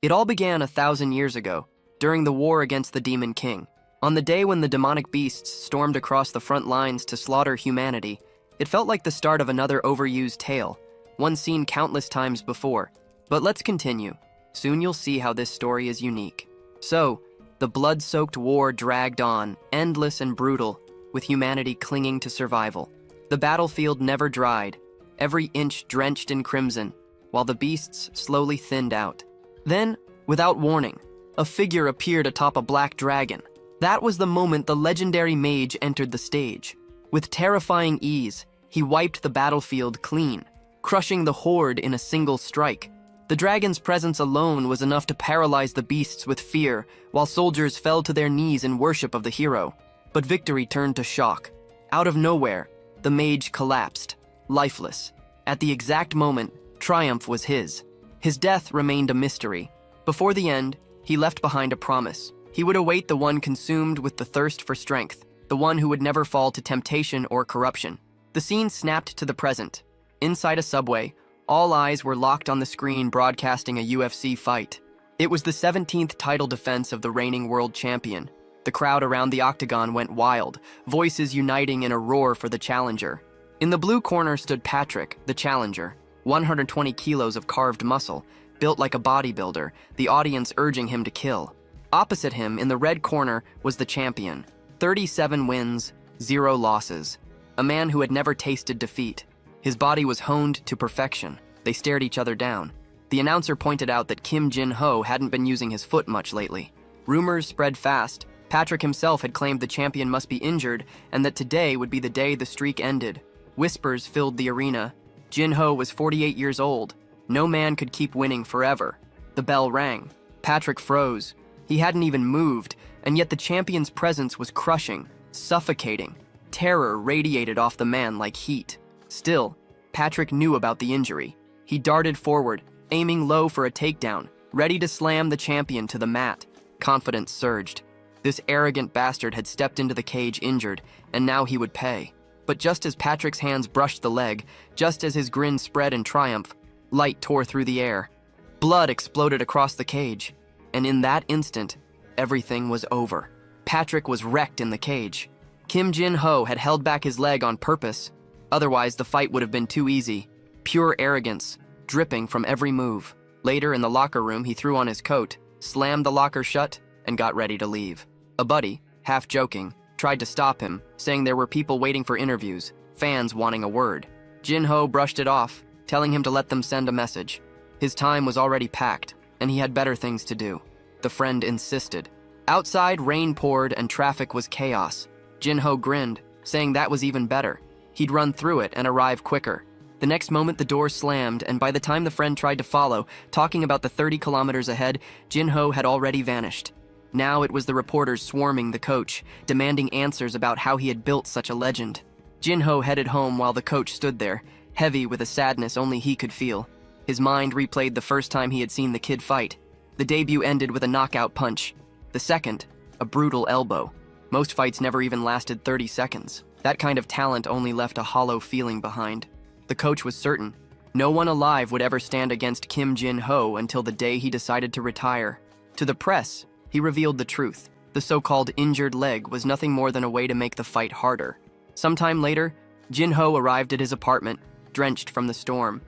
It all began 1,000 years ago, during the war against the Demon King. On the day when the demonic beasts stormed across the front lines to slaughter humanity, it felt like the start of another overused tale, one seen countless times before. But let's continue. Soon you'll see how this story is unique. So, the blood-soaked war dragged on, endless and brutal, with humanity clinging to survival. The battlefield never dried, every inch drenched in crimson, while the beasts slowly thinned out. Then, without warning, a figure appeared atop a black dragon. That was the moment the legendary Mage entered the stage. With terrifying ease, he wiped the battlefield clean, crushing the horde in a single strike. The dragon's presence alone was enough to paralyze the beasts with fear, while soldiers fell to their knees in worship of the hero. But victory turned to shock. Out of nowhere, the Mage collapsed, lifeless. At the exact moment, triumph was his. His death remained a mystery. Before the end, he left behind a promise. He would await the one consumed with the thirst for strength, the one who would never fall to temptation or corruption. The scene snapped to the present. Inside a subway, all eyes were locked on the screen broadcasting a UFC fight. It was the 17th title defense of the reigning world champion. The crowd around the octagon went wild, voices uniting in a roar for the challenger. In the blue corner stood Patrick, the challenger, 120 kilos of carved muscle, built like a bodybuilder, the audience urging him to kill. Opposite him, in the red corner, was the champion, 37 wins, 0 losses. A man who had never tasted defeat. His body was honed to perfection. They stared each other down. The announcer pointed out that Kim Jin-ho hadn't been using his foot much lately. Rumors spread fast. Patrick himself had claimed the champion must be injured and that today would be the day the streak ended. Whispers filled the arena. Jin-ho was 48 years old. No man could keep winning forever. The bell rang. Patrick froze. He hadn't even moved, and yet the champion's presence was crushing, suffocating. Terror radiated off the man like heat. Still, Patrick knew about the injury. He darted forward, aiming low for a takedown, ready to slam the champion to the mat. Confidence surged. This arrogant bastard had stepped into the cage injured, and now he would pay. But just as Patrick's hands brushed the leg, just as his grin spread in triumph, light tore through the air. Blood exploded across the cage, and in that instant, everything was over. Patrick was wrecked in the cage. Kim Jin-ho had held back his leg on purpose. Otherwise, the fight would have been too easy. Pure arrogance, dripping from every move. Later, in the locker room, he threw on his coat, slammed the locker shut, and got ready to leave. A buddy, half joking, tried to stop him, saying there were people waiting for interviews, fans wanting a word. Jin-ho brushed it off, telling him to let them send a message. His time was already packed, and he had better things to do. The friend insisted. Outside, rain poured and traffic was chaos. Jin-ho grinned, saying that was even better. He'd run through it and arrive quicker. The next moment the door slammed, and by the time the friend tried to follow, talking about the 30 kilometers ahead, Jin-ho had already vanished. Now it was the reporters swarming the coach, demanding answers about how he had built such a legend. Jin-ho headed home while the coach stood there, heavy with a sadness only he could feel. His mind replayed the first time he had seen the kid fight. The debut ended with a knockout punch. The second, a brutal elbow. Most fights never even lasted 30 seconds. That kind of talent only left a hollow feeling behind. The coach was certain. No one alive would ever stand against Kim Jin-ho until the day he decided to retire. To the press, he revealed the truth. The so-called injured leg was nothing more than a way to make the fight harder. Sometime later, Jin-ho arrived at his apartment, drenched from the storm.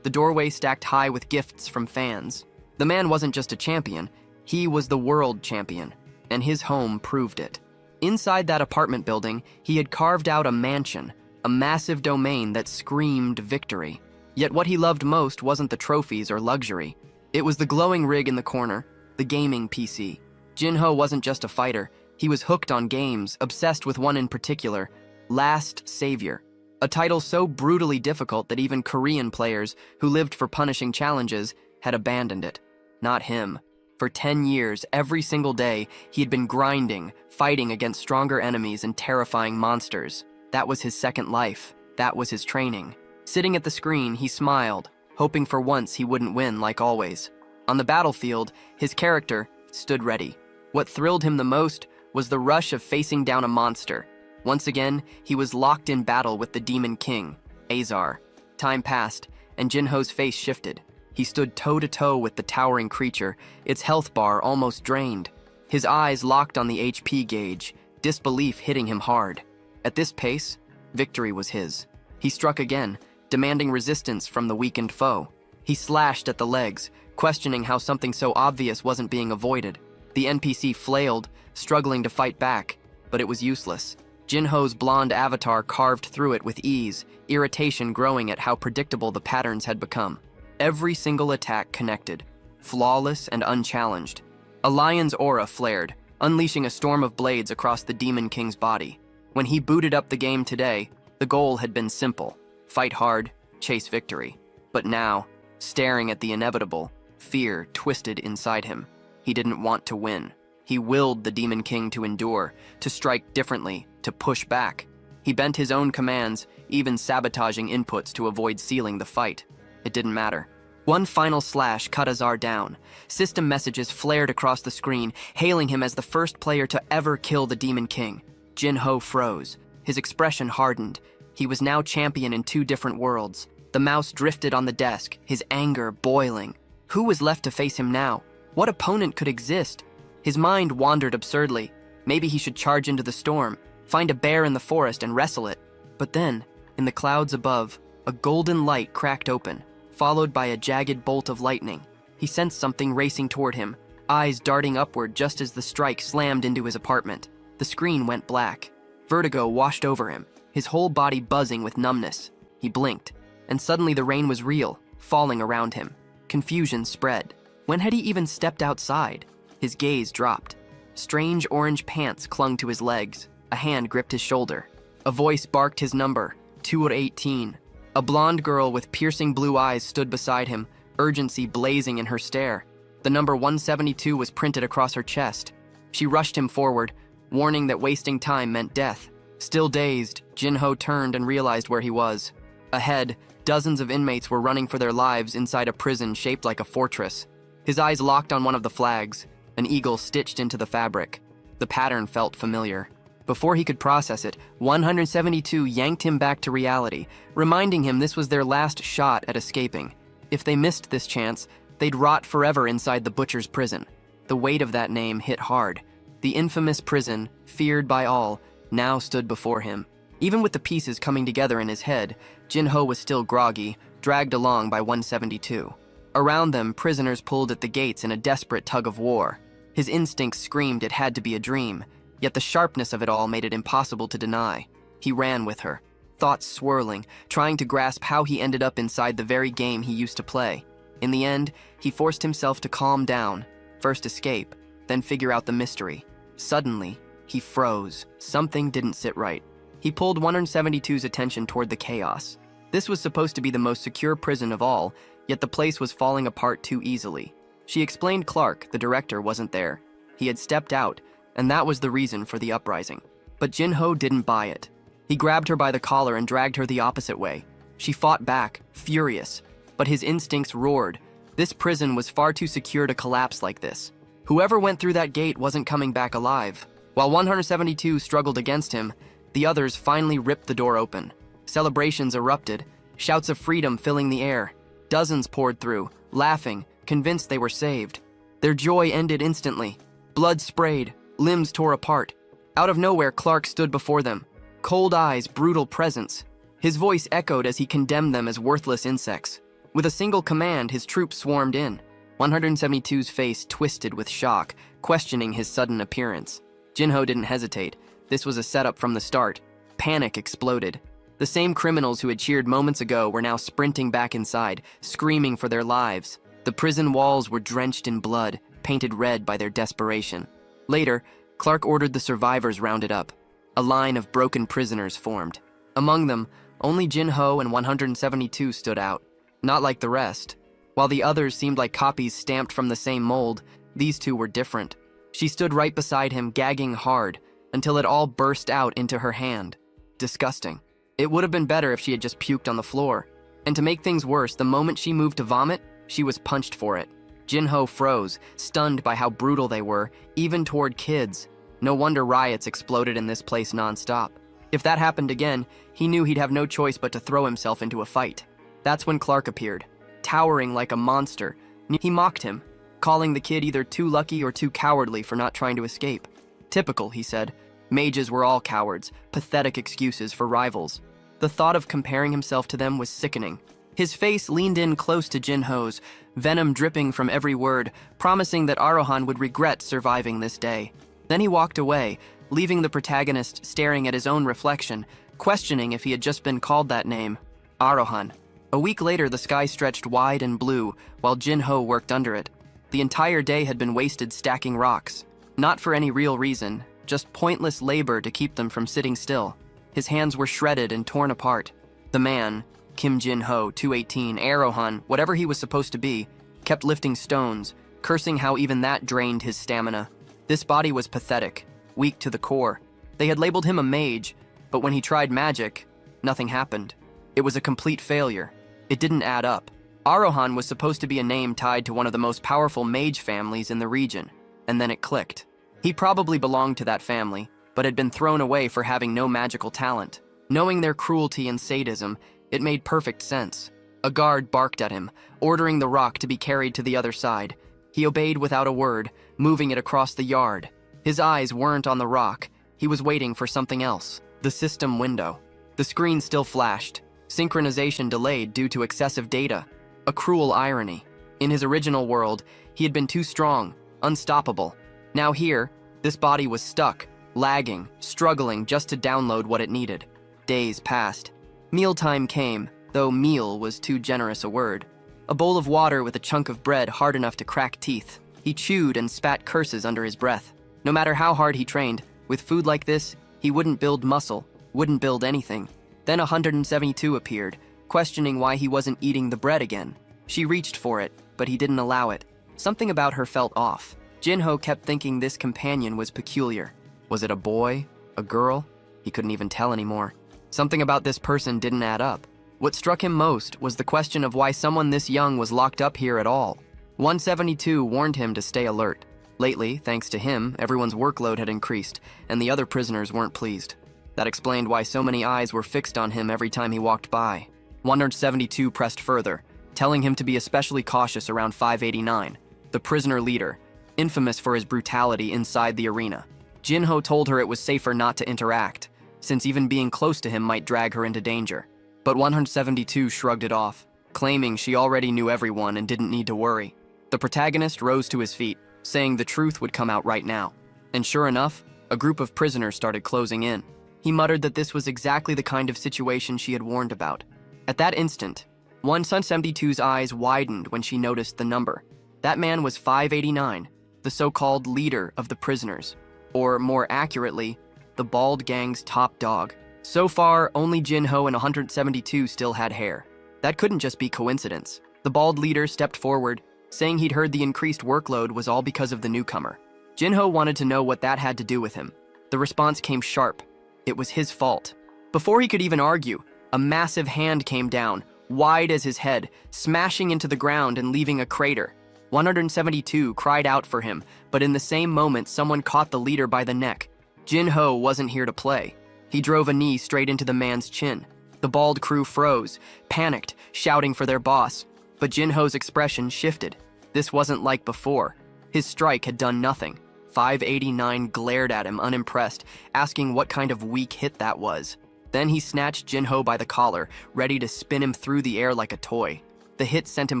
The doorway stacked high with gifts from fans. The man wasn't just a champion, he was the world champion, and his home proved it. Inside that apartment building, he had carved out a mansion, a massive domain that screamed victory. Yet what he loved most wasn't the trophies or luxury. It was the glowing rig in the corner, the gaming PC. Jin-ho wasn't just a fighter, he was hooked on games, obsessed with one in particular, Last Savior. A title so brutally difficult that even Korean players, who lived for punishing challenges, had abandoned it. Not him. For 10 years, every single day, he had been grinding, fighting against stronger enemies and terrifying monsters. That was his second life. That was his training. Sitting at the screen, he smiled, hoping for once he wouldn't win like always. On the battlefield, his character stood ready. What thrilled him the most was the rush of facing down a monster. Once again, he was locked in battle with the Demon King, Azar. Time passed, and Jin-ho's face shifted. He stood toe-to-toe with the towering creature, its health bar almost drained. His eyes locked on the HP gauge, disbelief hitting him hard. At this pace, victory was his. He struck again, demanding resistance from the weakened foe. He slashed at the legs, questioning how something so obvious wasn't being avoided. The NPC flailed, struggling to fight back, but it was useless. Jinho's blonde avatar carved through it with ease, irritation growing at how predictable the patterns had become. Every single attack connected, flawless and unchallenged. A lion's aura flared, unleashing a storm of blades across the Demon King's body. When he booted up the game today, the goal had been simple: fight hard, chase victory. But now, staring at the inevitable, fear twisted inside him. He didn't want to win. He willed the Demon King to endure, to strike differently, to push back. He bent his own commands, even sabotaging inputs to avoid sealing the fight. It didn't matter. One final slash cut Azar down. System messages flared across the screen, hailing him as the first player to ever kill the Demon King. Jinho froze. His expression hardened. He was now champion in two different worlds. The mouse drifted on the desk, his anger boiling. Who was left to face him now? What opponent could exist? His mind wandered absurdly. Maybe he should charge into the storm, find a bear in the forest and wrestle it. But then, in the clouds above, a golden light cracked open, followed by a jagged bolt of lightning. He sensed something racing toward him, eyes darting upward just as the strike slammed into his apartment. The screen went black. Vertigo washed over him, his whole body buzzing with numbness. He blinked, and suddenly the rain was real, falling around him. Confusion spread. When had he even stepped outside? His gaze dropped. Strange orange pants clung to his legs. A hand gripped his shoulder. A voice barked his number, 218. A blonde girl with piercing blue eyes stood beside him, urgency blazing in her stare. The number 172 was printed across her chest. She rushed him forward, warning that wasting time meant death. Still dazed, Jinho turned and realized where he was. Ahead, dozens of inmates were running for their lives inside a prison shaped like a fortress. His eyes locked on one of the flags, an eagle stitched into the fabric. The pattern felt familiar. Before he could process it, 172 yanked him back to reality, reminding him this was their last shot at escaping. If they missed this chance, they'd rot forever inside the butcher's prison. The weight of that name hit hard. The infamous prison, feared by all, now stood before him. Even with the pieces coming together in his head, Jinho was still groggy, dragged along by 172. Around them, prisoners pulled at the gates in a desperate tug of war. His instincts screamed it had to be a dream, yet the sharpness of it all made it impossible to deny. He ran with her, thoughts swirling, trying to grasp how he ended up inside the very game he used to play. In the end, he forced himself to calm down, first escape, then figure out the mystery. Suddenly, he froze. Something didn't sit right. He pulled 172's attention toward the chaos. This was supposed to be the most secure prison of all, yet the place was falling apart too easily. She explained Clark, the director, wasn't there. He had stepped out, and that was the reason for the uprising. But Jinho didn't buy it. He grabbed her by the collar and dragged her the opposite way. She fought back, furious, but his instincts roared. This prison was far too secure to collapse like this. Whoever went through that gate wasn't coming back alive. While 172 struggled against him, the others finally ripped the door open. Celebrations erupted, shouts of freedom filling the air. Dozens poured through, laughing, convinced they were saved. Their joy ended instantly. Blood sprayed, limbs tore apart. Out of nowhere, Clark stood before them. Cold eyes, brutal presence. His voice echoed as he condemned them as worthless insects. With a single command, his troops swarmed in. 172's face twisted with shock, questioning his sudden appearance. Jinho didn't hesitate. This was a setup from the start. Panic exploded. The same criminals who had cheered moments ago were now sprinting back inside, screaming for their lives. The prison walls were drenched in blood, painted red by their desperation. Later, Clark ordered the survivors rounded up. A line of broken prisoners formed. Among them, only Jinho and 172 stood out. Not like the rest. While the others seemed like copies stamped from the same mold, these two were different. She stood right beside him, gagging hard, until it all burst out into her hand. Disgusting. It would have been better if she had just puked on the floor. And to make things worse, the moment she moved to vomit, she was punched for it. Jinho froze, stunned by how brutal they were, even toward kids. No wonder riots exploded in this place nonstop. If that happened again, he knew he'd have no choice but to throw himself into a fight. That's when Clark appeared. towering like a monster. He mocked him, calling the kid either too lucky or too cowardly for not trying to escape. Typical, he said. Mages were all cowards, pathetic excuses for rivals. The thought of comparing himself to them was sickening. His face leaned in close to Jinho's, venom dripping from every word, promising that Arohan would regret surviving this day. Then he walked away, leaving the protagonist staring at his own reflection, questioning if he had just been called that name. Arohan. A week later, the sky stretched wide and blue, while Jinho worked under it. The entire day had been wasted stacking rocks. Not for any real reason, just pointless labor to keep them from sitting still. His hands were shredded and torn apart. The man, Kim Jinho, 218, Arohan, whatever he was supposed to be, kept lifting stones, cursing how even that drained his stamina. This body was pathetic, weak to the core. They had labeled him a mage, but when he tried magic, nothing happened. It was a complete failure. It didn't add up. Arohan was supposed to be a name tied to one of the most powerful mage families in the region, and then it clicked. He probably belonged to that family, but had been thrown away for having no magical talent. Knowing their cruelty and sadism, it made perfect sense. A guard barked at him, ordering the rock to be carried to the other side. He obeyed without a word, moving it across the yard. His eyes weren't on the rock. He was waiting for something else. The system window. The screen still flashed. Synchronization delayed due to excessive data. A cruel irony. In his original world, he had been too strong, unstoppable. Now here, this body was stuck, lagging, struggling just to download what it needed. Days passed. Mealtime came, though meal was too generous a word. A bowl of water with a chunk of bread hard enough to crack teeth. He chewed and spat curses under his breath. No matter how hard he trained, with food like this, he wouldn't build muscle, wouldn't build anything. Then 172 appeared, questioning why he wasn't eating the bread again. She reached for it, but he didn't allow it. Something about her felt off. Jinho kept thinking this companion was peculiar. Was it a boy? A girl? He couldn't even tell anymore. Something about this person didn't add up. What struck him most was the question of why someone this young was locked up here at all. 172 warned him to stay alert. Lately, thanks to him, everyone's workload had increased, and the other prisoners weren't pleased. That explained why so many eyes were fixed on him every time he walked by. 172 pressed further, telling him to be especially cautious around 589, the prisoner leader, infamous for his brutality inside the arena. Jinho told her it was safer not to interact, since even being close to him might drag her into danger. But 172 shrugged it off, claiming she already knew everyone and didn't need to worry. The protagonist rose to his feet, saying the truth would come out right now. And sure enough, a group of prisoners started closing in. He muttered that this was exactly the kind of situation she had warned about. At that instant, 172's eyes widened when she noticed the number. That man was 589, the so-called leader of the prisoners, or more accurately, the Bald Gang's top dog. So far, only Jinho and 172 still had hair. That couldn't just be coincidence. The bald leader stepped forward, saying he'd heard the increased workload was all because of the newcomer. Jinho wanted to know what that had to do with him. The response came sharp. It was his fault. Before he could even argue, a massive hand came down, wide as his head, smashing into the ground and leaving a crater. 172 cried out for him, but in the same moment someone caught the leader by the neck. Jinho wasn't here to play. He drove a knee straight into the man's chin. The bald crew froze, panicked, shouting for their boss. But Jinho's expression shifted. This wasn't like before. His strike had done nothing. 589 glared at him, unimpressed, asking what kind of weak hit that was. Then he snatched Jinho by the collar, ready to spin him through the air like a toy. The hit sent him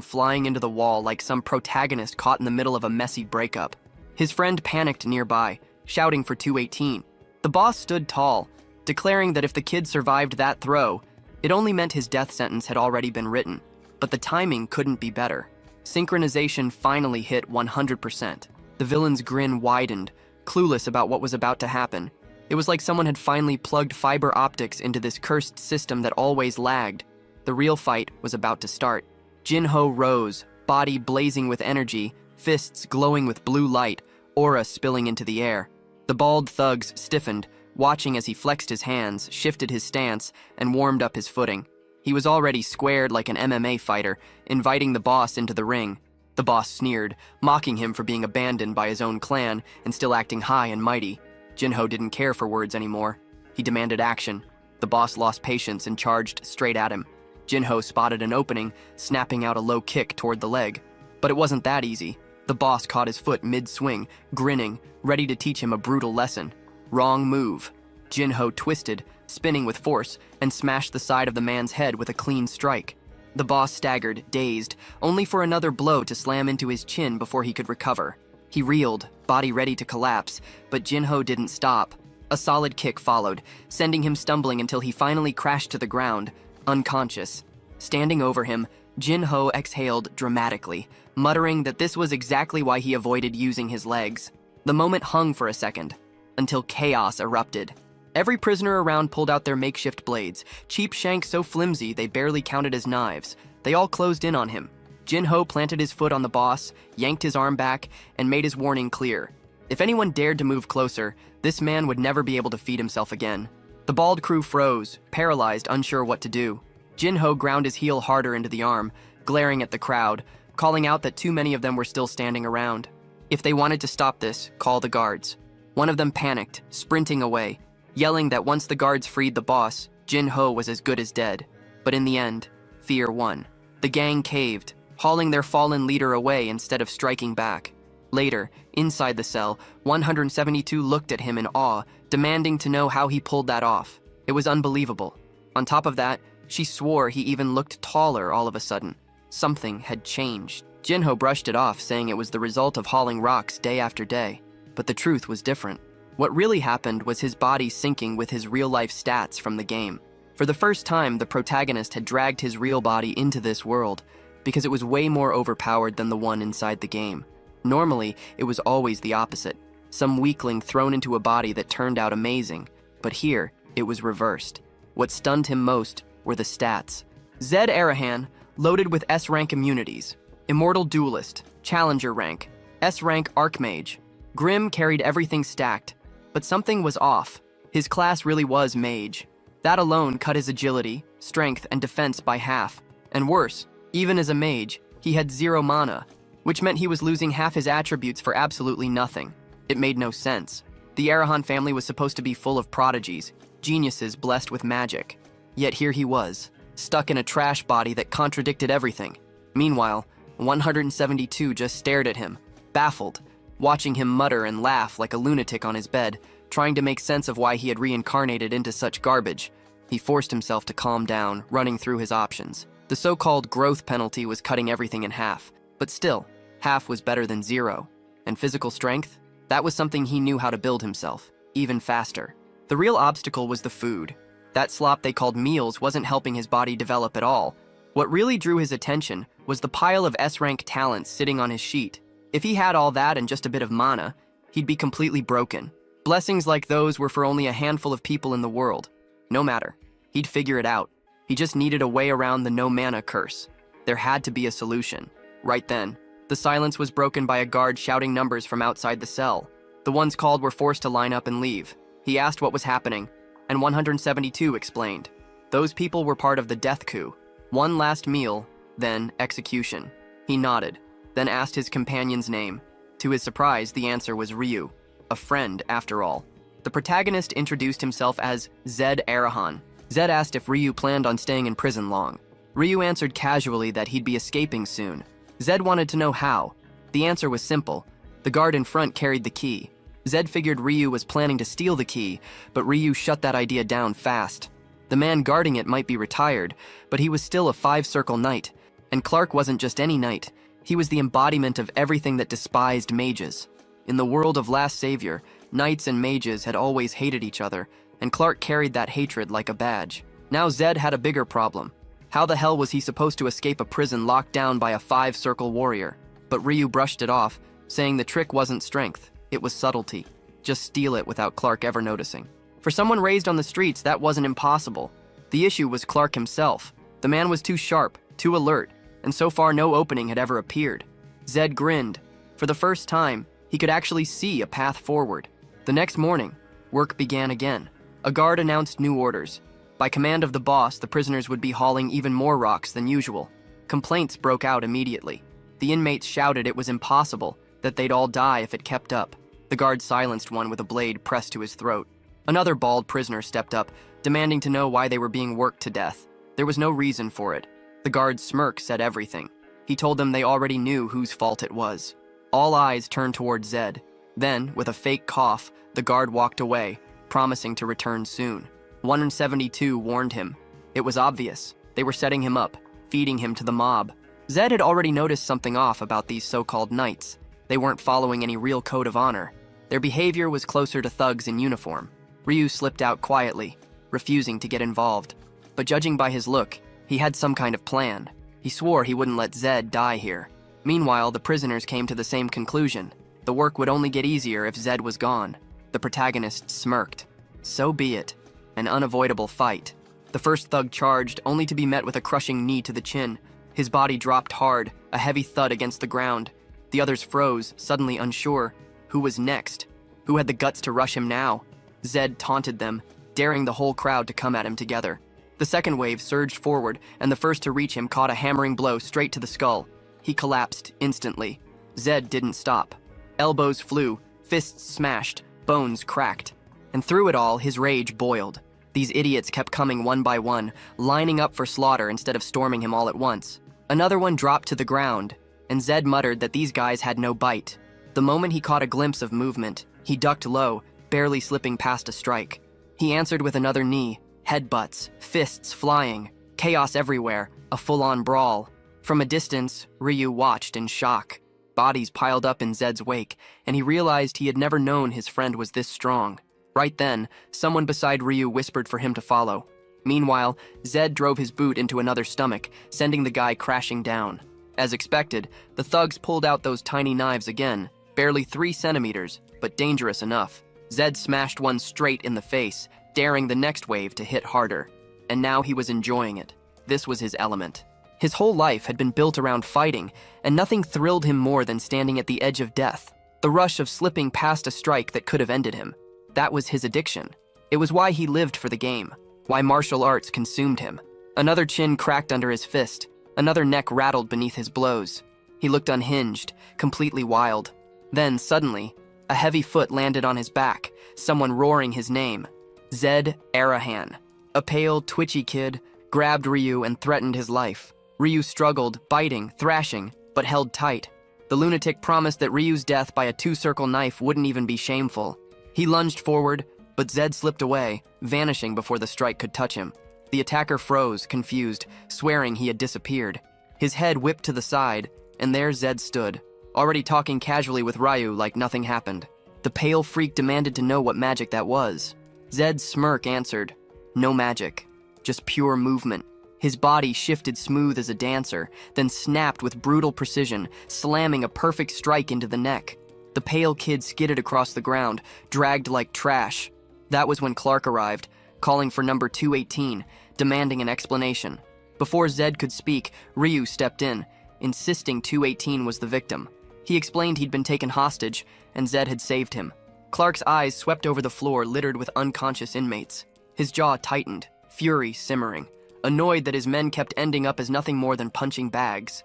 flying into the wall like some protagonist caught in the middle of a messy breakup. His friend panicked nearby, shouting for 218. The boss stood tall, declaring that if the kid survived that throw, it only meant his death sentence had already been written. But the timing couldn't be better. Synchronization finally hit 100%. The villain's grin widened, clueless about what was about to happen. It was like someone had finally plugged fiber optics into this cursed system that always lagged. The real fight was about to start. Jinho rose, body blazing with energy, fists glowing with blue light, aura spilling into the air. The bald thugs stiffened, watching as he flexed his hands, shifted his stance, and warmed up his footing. He was already squared like an MMA fighter, inviting the boss into the ring. The boss sneered, mocking him for being abandoned by his own clan and still acting high and mighty. Jinho didn't care for words anymore. He demanded action. The boss lost patience and charged straight at him. Jinho spotted an opening, snapping out a low kick toward the leg. But it wasn't that easy. The boss caught his foot mid-swing, grinning, ready to teach him a brutal lesson. Wrong move. Jinho twisted, spinning with force, and smashed the side of the man's head with a clean strike. The boss staggered, dazed, only for another blow to slam into his chin before he could recover. He reeled, body ready to collapse, but Jinho didn't stop. A solid kick followed, sending him stumbling until he finally crashed to the ground, unconscious. Standing over him, Jinho exhaled dramatically, muttering that this was exactly why he avoided using his legs. The moment hung for a second, until chaos erupted. Every prisoner around pulled out their makeshift blades, cheap shanks so flimsy they barely counted as knives. They all closed in on him. Jinho planted his foot on the boss, yanked his arm back, and made his warning clear. If anyone dared to move closer, this man would never be able to feed himself again. The bald crew froze, paralyzed, unsure what to do. Jinho ground his heel harder into the arm, glaring at the crowd, calling out that too many of them were still standing around. If they wanted to stop this, call the guards. One of them panicked, sprinting away, yelling that once the guards freed the boss, Jinho was as good as dead. But in the end, fear won. The gang caved, hauling their fallen leader away instead of striking back. Later, inside the cell, 172 looked at him in awe, demanding to know how he pulled that off. It was unbelievable. On top of that, she swore he even looked taller all of a sudden. Something had changed. Jinho brushed it off, saying it was the result of hauling rocks day after day. But the truth was different. What really happened was his body syncing with his real-life stats from the game. For the first time, the protagonist had dragged his real body into this world, because it was way more overpowered than the one inside the game. Normally, it was always the opposite. Some weakling thrown into a body that turned out amazing. But here, it was reversed. What stunned him most were the stats. Zed Arahan, loaded with S-rank immunities. Immortal Duelist, Challenger rank, S-rank Archmage. Grim carried everything stacked, but something was off. His class really was Mage. That alone cut his agility, strength, and defense by half. And worse, even as a mage, he had 0 mana, which meant he was losing half his attributes for absolutely nothing. It made no sense. The Arahan family was supposed to be full of prodigies, geniuses blessed with magic. Yet here he was, stuck in a trash body that contradicted everything. Meanwhile, 172 just stared at him, baffled, watching him mutter and laugh like a lunatic on his bed, trying to make sense of why he had reincarnated into such garbage. He forced himself to calm down, running through his options. The so-called growth penalty was cutting everything in half, but still, half was better than 0. And physical strength? That was something he knew how to build himself, even faster. The real obstacle was the food. That slop they called meals wasn't helping his body develop at all. What really drew his attention was the pile of S-rank talents sitting on his sheet. If he had all that and just a bit of mana, he'd be completely broken. Blessings like those were for only a handful of people in the world. No matter. He'd figure it out. He just needed a way around the no mana curse. There had to be a solution. Right then, the silence was broken by a guard shouting numbers from outside the cell. The ones called were forced to line up and leave. He asked what was happening, and 172 explained. Those people were part of the death coup. One last meal, then execution. He nodded, then asked his companion's name. To his surprise, the answer was Ryu, a friend after all. The protagonist introduced himself as Zed Arahan. Zed asked if Ryu planned on staying in prison long. Ryu answered casually that he'd be escaping soon. Zed wanted to know how. The answer was simple. The guard in front carried the key. Zed figured Ryu was planning to steal the key, but Ryu shut that idea down fast. The man guarding it might be retired, but he was still a 5-circle knight. And Clark wasn't just any knight. He was the embodiment of everything that despised mages. In the world of Last Savior, knights and mages had always hated each other, and Clark carried that hatred like a badge. Now Zed had a bigger problem. How the hell was he supposed to escape a prison locked down by a 5-circle warrior? But Ryu brushed it off, saying the trick wasn't strength, it was subtlety. Just steal it without Clark ever noticing. For someone raised on the streets, that wasn't impossible. The issue was Clark himself. The man was too sharp, too alert, and so far no opening had ever appeared. Zed grinned. For the first time, he could actually see a path forward. The next morning, work began again. A guard announced new orders. By command of the boss, the prisoners would be hauling even more rocks than usual. Complaints broke out immediately. The inmates shouted it was impossible, that they'd all die if it kept up. The guard silenced one with a blade pressed to his throat. Another bald prisoner stepped up, demanding to know why they were being worked to death. There was no reason for it. The guard's smirk said everything. He told them they already knew whose fault it was. All eyes turned toward Zed. Then, with a fake cough, the guard walked away, promising to return soon. 172 warned him. It was obvious. They were setting him up, feeding him to the mob. Zed had already noticed something off about these so-called knights. They weren't following any real code of honor. Their behavior was closer to thugs in uniform. Ryu slipped out quietly, refusing to get involved. But judging by his look, he had some kind of plan. He swore he wouldn't let Zed die here. Meanwhile, the prisoners came to the same conclusion. The work would only get easier if Zed was gone. The protagonist smirked. So be it. An unavoidable fight. The first thug charged, only to be met with a crushing knee to the chin. His body dropped hard, a heavy thud against the ground. The others froze, suddenly unsure. Who was next? Who had the guts to rush him now? Zed taunted them, daring the whole crowd to come at him together. The second wave surged forward, and the first to reach him caught a hammering blow straight to the skull. He collapsed instantly. Zed didn't stop. Elbows flew, fists smashed, bones cracked. And through it all, his rage boiled. These idiots kept coming one by one, lining up for slaughter instead of storming him all at once. Another one dropped to the ground, and Zed muttered that these guys had no bite. The moment he caught a glimpse of movement, he ducked low, barely slipping past a strike. He answered with another knee, headbutts, fists flying, chaos everywhere, a full-on brawl. From a distance, Ryu watched in shock. Bodies piled up in Zed's wake, and he realized he had never known his friend was this strong. Right then, someone beside Ryu whispered for him to follow. Meanwhile, Zed drove his boot into another stomach, sending the guy crashing down. As expected, the thugs pulled out those tiny knives again, barely 3 centimeters, but dangerous enough. Zed smashed one straight in the face, daring the next wave to hit harder. And now he was enjoying it. This was his element. His whole life had been built around fighting, and nothing thrilled him more than standing at the edge of death. The rush of slipping past a strike that could have ended him. That was his addiction. It was why he lived for the game, why martial arts consumed him. Another chin cracked under his fist. Another neck rattled beneath his blows. He looked unhinged, completely wild. Then, suddenly, a heavy foot landed on his back, someone roaring his name. Zed Arahan. A pale, twitchy kid grabbed Ryu and threatened his life. Ryu struggled, biting, thrashing, but held tight. The lunatic promised that Ryu's death by a 2-circle knife wouldn't even be shameful. He lunged forward, but Zed slipped away, vanishing before the strike could touch him. The attacker froze, confused, swearing he had disappeared. His head whipped to the side, and there Zed stood, already talking casually with Ryu like nothing happened. The pale freak demanded to know what magic that was. Zed's smirk answered, "No magic, just pure movement." His body shifted smooth as a dancer, then snapped with brutal precision, slamming a perfect strike into the neck. The pale kid skidded across the ground, dragged like trash. That was when Clark arrived, calling for number 218, demanding an explanation. Before Zed could speak, Ryu stepped in, insisting 218 was the victim. He explained he'd been taken hostage, and Zed had saved him. Clark's eyes swept over the floor littered with unconscious inmates. His jaw tightened, fury simmering, annoyed that his men kept ending up as nothing more than punching bags.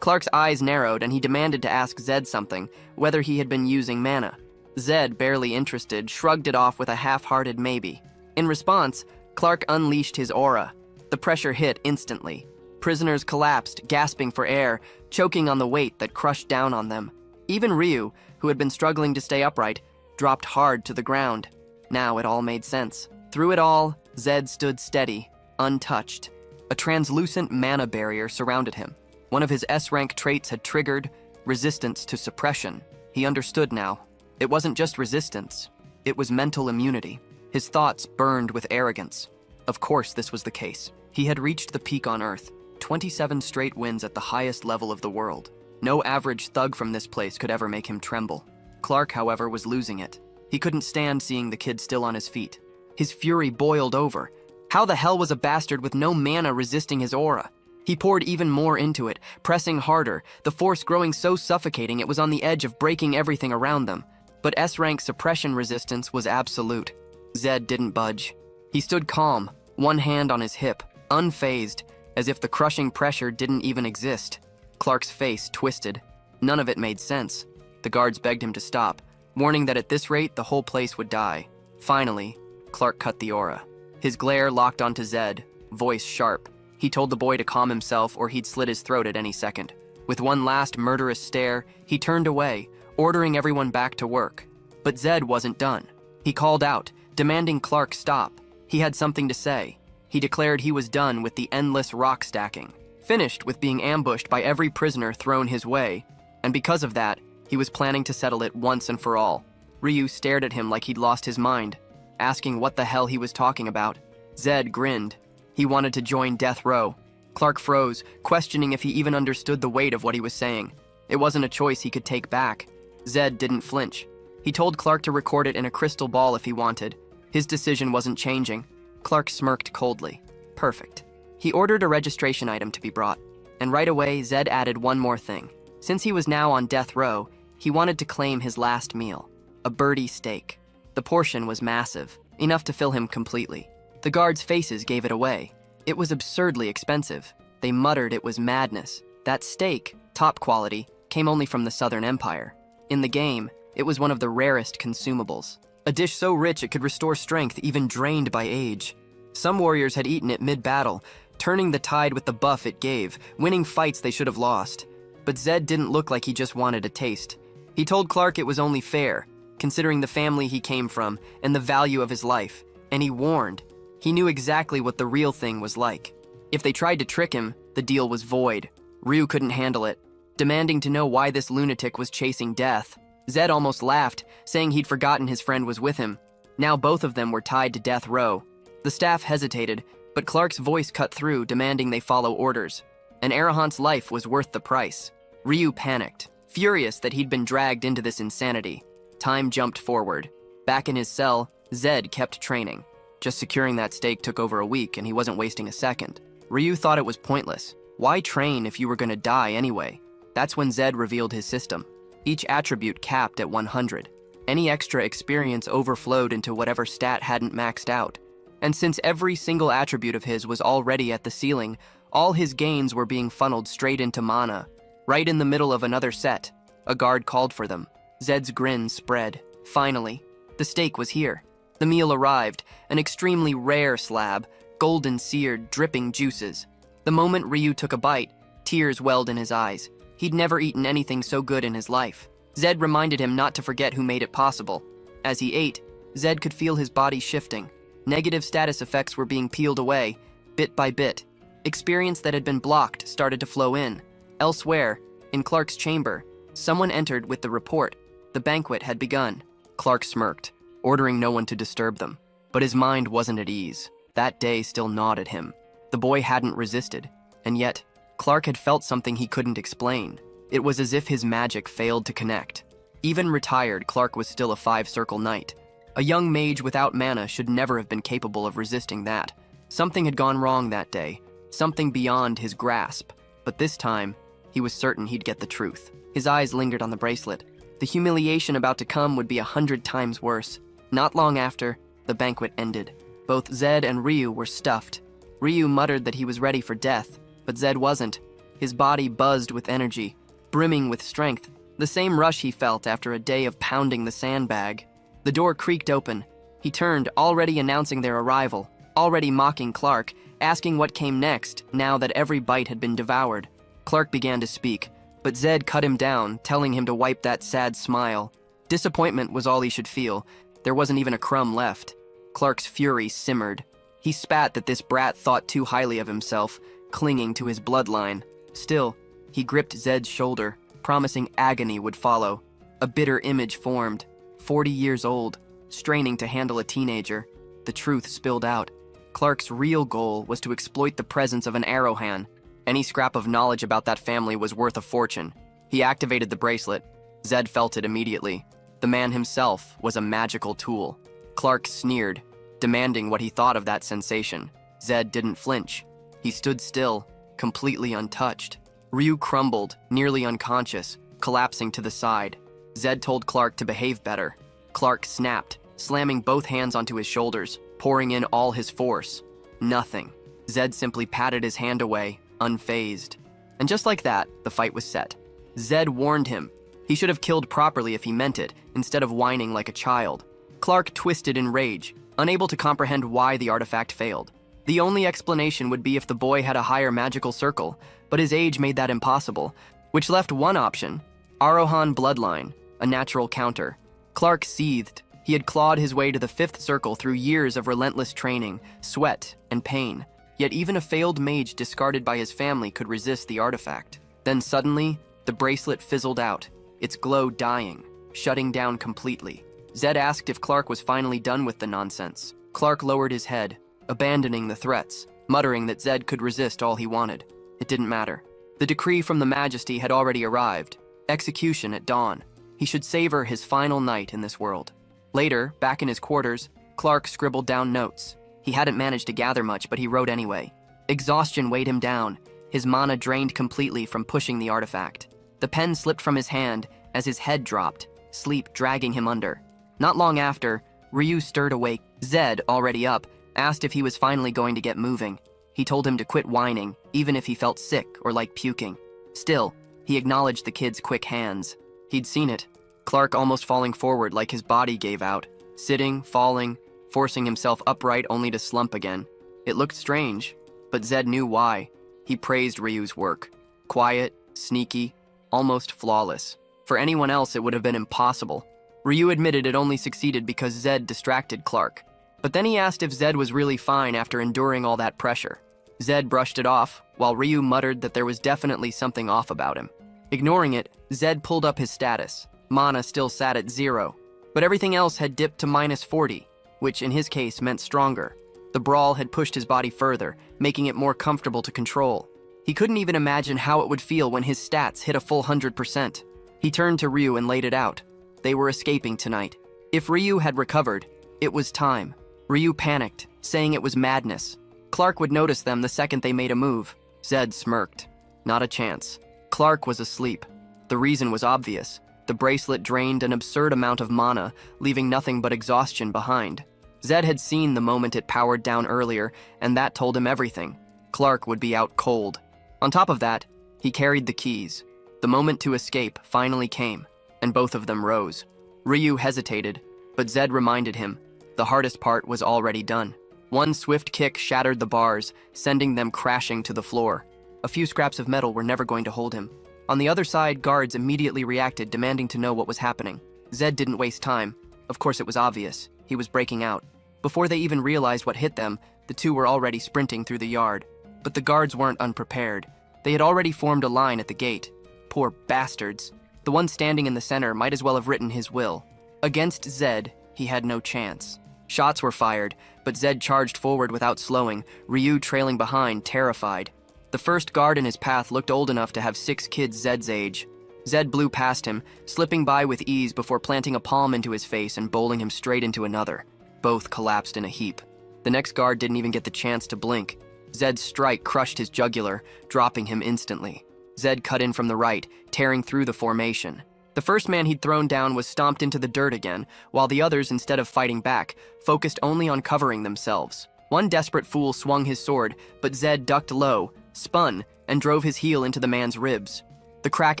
Clark's eyes narrowed, and he demanded to ask Zed something, whether he had been using mana. Zed, barely interested, shrugged it off with a half-hearted maybe. In response, Clark unleashed his aura. The pressure hit instantly. Prisoners collapsed, gasping for air, choking on the weight that crushed down on them. Even Ryu, who had been struggling to stay upright, dropped hard to the ground. Now it all made sense. Through it all, Zed stood steady, untouched. A translucent mana barrier surrounded him. One of his S-rank traits had triggered resistance to suppression. He understood now. It wasn't just resistance. It was mental immunity. His thoughts burned with arrogance. Of course this was the case. He had reached the peak on Earth, 27 straight wins at the highest level of the world. No average thug from this place could ever make him tremble. Clark, however, was losing it. He couldn't stand seeing the kid still on his feet. His fury boiled over. How the hell was a bastard with no mana resisting his aura? He poured even more into it, pressing harder, the force growing so suffocating it was on the edge of breaking everything around them. But S-rank suppression resistance was absolute. Zed didn't budge. He stood calm, one hand on his hip, unfazed, as if the crushing pressure didn't even exist. Clark's face twisted. None of it made sense. The guards begged him to stop, warning that at this rate the whole place would die. Finally, Clark cut the aura. His glare locked onto Zed, voice sharp. He told the boy to calm himself or he'd slit his throat at any second. With one last murderous stare, he turned away, ordering everyone back to work. But Zed wasn't done. He called out, demanding Clark stop. He had something to say. He declared he was done with the endless rock stacking, finished with being ambushed by every prisoner thrown his way, and because of that, he was planning to settle it once and for all. Ryu stared at him like he'd lost his mind, asking what the hell he was talking about. Zed grinned. He wanted to join death row. Clark froze, questioning if he even understood the weight of what he was saying. It wasn't a choice he could take back. Zed didn't flinch. He told Clark to record it in a crystal ball if he wanted. His decision wasn't changing. Clark smirked coldly. Perfect. He ordered a registration item to be brought, and right away Zed added one more thing. Since he was now on death row, he wanted to claim his last meal, a birdie steak. The portion was massive, enough to fill him completely. The guards' faces gave it away. It was absurdly expensive. They muttered it was madness. That steak, top quality, came only from the Southern Empire. In the game, it was one of the rarest consumables. A dish so rich it could restore strength even drained by age. Some warriors had eaten it mid-battle, turning the tide with the buff it gave, winning fights they should have lost. But Zed didn't look like he just wanted a taste. He told Clark it was only fair, considering the family he came from and the value of his life, and he warned. He knew exactly what the real thing was like. If they tried to trick him, the deal was void. Ryu couldn't handle it, demanding to know why this lunatic was chasing death. Zed almost laughed, saying he'd forgotten his friend was with him. Now both of them were tied to death row. The staff hesitated, but Clark's voice cut through, demanding they follow orders. An Arahant's life was worth the price. Ryu panicked, furious that he'd been dragged into this insanity. Time jumped forward. Back in his cell, Zed kept training. Just securing that stake took over a week, and he wasn't wasting a second. Ryu thought it was pointless. Why train if you were going to die anyway? That's when Zed revealed his system. Each attribute capped at 100. Any extra experience overflowed into whatever stat hadn't maxed out. And since every single attribute of his was already at the ceiling, all his gains were being funneled straight into mana. Right in the middle of another set, a guard called for them. Zed's grin spread. Finally, the steak was here. The meal arrived, an extremely rare slab, golden seared, dripping juices. The moment Ryu took a bite, tears welled in his eyes. He'd never eaten anything so good in his life. Zed reminded him not to forget who made it possible. As he ate, Zed could feel his body shifting. Negative status effects were being peeled away, bit by bit. Experience that had been blocked started to flow in. Elsewhere, in Clark's chamber, someone entered with the report. The banquet had begun. Clark smirked, ordering no one to disturb them. But his mind wasn't at ease. That day still gnawed at him. The boy hadn't resisted, and yet, Clark had felt something he couldn't explain. It was as if his magic failed to connect. Even retired, Clark was still a 5-circle knight. A young mage without mana should never have been capable of resisting that. Something had gone wrong that day, something beyond his grasp. But this time, he was certain he'd get the truth. His eyes lingered on the bracelet. The humiliation about to come would be 100 times worse. Not long after, the banquet ended. Both Zed and Ryu were stuffed. Ryu muttered that he was ready for death, but Zed wasn't. His body buzzed with energy, brimming with strength, the same rush he felt after a day of pounding the sandbag. The door creaked open. He turned, already announcing their arrival, already mocking Clark, asking what came next, now that every bite had been devoured. Clark began to speak, but Zed cut him down, telling him to wipe that sad smile. Disappointment was all he should feel. There wasn't even a crumb left. Clark's fury simmered. He spat that this brat thought too highly of himself, clinging to his bloodline. Still, he gripped Zed's shoulder, promising agony would follow. A bitter image formed. 40 years old, straining to handle a teenager. The truth spilled out. Clark's real goal was to exploit the presence of an Arrowhan. Any scrap of knowledge about that family was worth a fortune. He activated the bracelet. Zed felt it immediately. The man himself was a magical tool. Clark sneered, demanding what he thought of that sensation. Zed didn't flinch. He stood still, completely untouched. Ryu crumbled, nearly unconscious, collapsing to the side. Zed told Clark to behave better. Clark snapped, slamming both hands onto his shoulders, pouring in all his force. Nothing. Zed simply patted his hand away, unfazed. And just like that, the fight was set. Zed warned him. He should have killed properly if he meant it, instead of whining like a child. Clark twisted in rage, unable to comprehend why the artifact failed. The only explanation would be if the boy had a higher magical circle, but his age made that impossible, which left one option: Arohan bloodline, a natural counter. Clark seethed. He had clawed his way to the 5th circle through years of relentless training, sweat, and pain. Yet even a failed mage discarded by his family could resist the artifact. Then suddenly, the bracelet fizzled out, its glow dying, shutting down completely. Zed asked if Clark was finally done with the nonsense. Clark lowered his head, abandoning the threats, muttering that Zed could resist all he wanted. It didn't matter. The decree from the Majesty had already arrived. Execution at dawn. He should savor his final night in this world. Later, back in his quarters, Clark scribbled down notes. He hadn't managed to gather much, but he wrote anyway. Exhaustion weighed him down, his mana drained completely from pushing the artifact. The pen slipped from his hand as his head dropped, sleep dragging him under. Not long after, Ryu stirred awake. Zed, already up, asked if he was finally going to get moving. He told him to quit whining, even if he felt sick or like puking. Still, he acknowledged the kid's quick hands. He'd seen it. Clark almost falling forward like his body gave out, sitting, falling, forcing himself upright only to slump again. It looked strange, but Zed knew why. He praised Ryu's work. Quiet, sneaky, almost flawless. For anyone else, it would have been impossible. Ryu admitted it only succeeded because Zed distracted Clark. But then he asked if Zed was really fine after enduring all that pressure. Zed brushed it off, while Ryu muttered that there was definitely something off about him. Ignoring it, Zed pulled up his status. Mana still sat at 0, but everything else had dipped to -40, which in his case meant stronger. The brawl had pushed his body further, making it more comfortable to control. He couldn't even imagine how it would feel when his stats hit a full 100%. He turned to Ryu and laid it out. They were escaping tonight. If Ryu had recovered, it was time. Ryu panicked, saying it was madness. Clark would notice them the second they made a move. Zed smirked. Not a chance. Clark was asleep. The reason was obvious. The bracelet drained an absurd amount of mana, leaving nothing but exhaustion behind. Zed had seen the moment it powered down earlier, and that told him everything. Clark would be out cold. On top of that, he carried the keys. The moment to escape finally came, and both of them rose. Ryu hesitated, but Zed reminded him the hardest part was already done. One swift kick shattered the bars, sending them crashing to the floor. A few scraps of metal were never going to hold him. On the other side, guards immediately reacted, demanding to know what was happening. Zed didn't waste time. Of course, it was obvious. He was breaking out. Before they even realized what hit them, the two were already sprinting through the yard. But the guards weren't unprepared. They had already formed a line at the gate. Poor bastards. The one standing in the center might as well have written his will. Against Zed, he had no chance. Shots were fired, but Zed charged forward without slowing, Ryu trailing behind, terrified. The first guard in his path looked old enough to have 6 kids Zed's age. Zed blew past him, slipping by with ease before planting a palm into his face and bowling him straight into another. Both collapsed in a heap. The next guard didn't even get the chance to blink. Zed's strike crushed his jugular, dropping him instantly. Zed cut in from the right, tearing through the formation. The first man he'd thrown down was stomped into the dirt again, while the others, instead of fighting back, focused only on covering themselves. One desperate fool swung his sword, but Zed ducked low, spun, and drove his heel into the man's ribs. The crack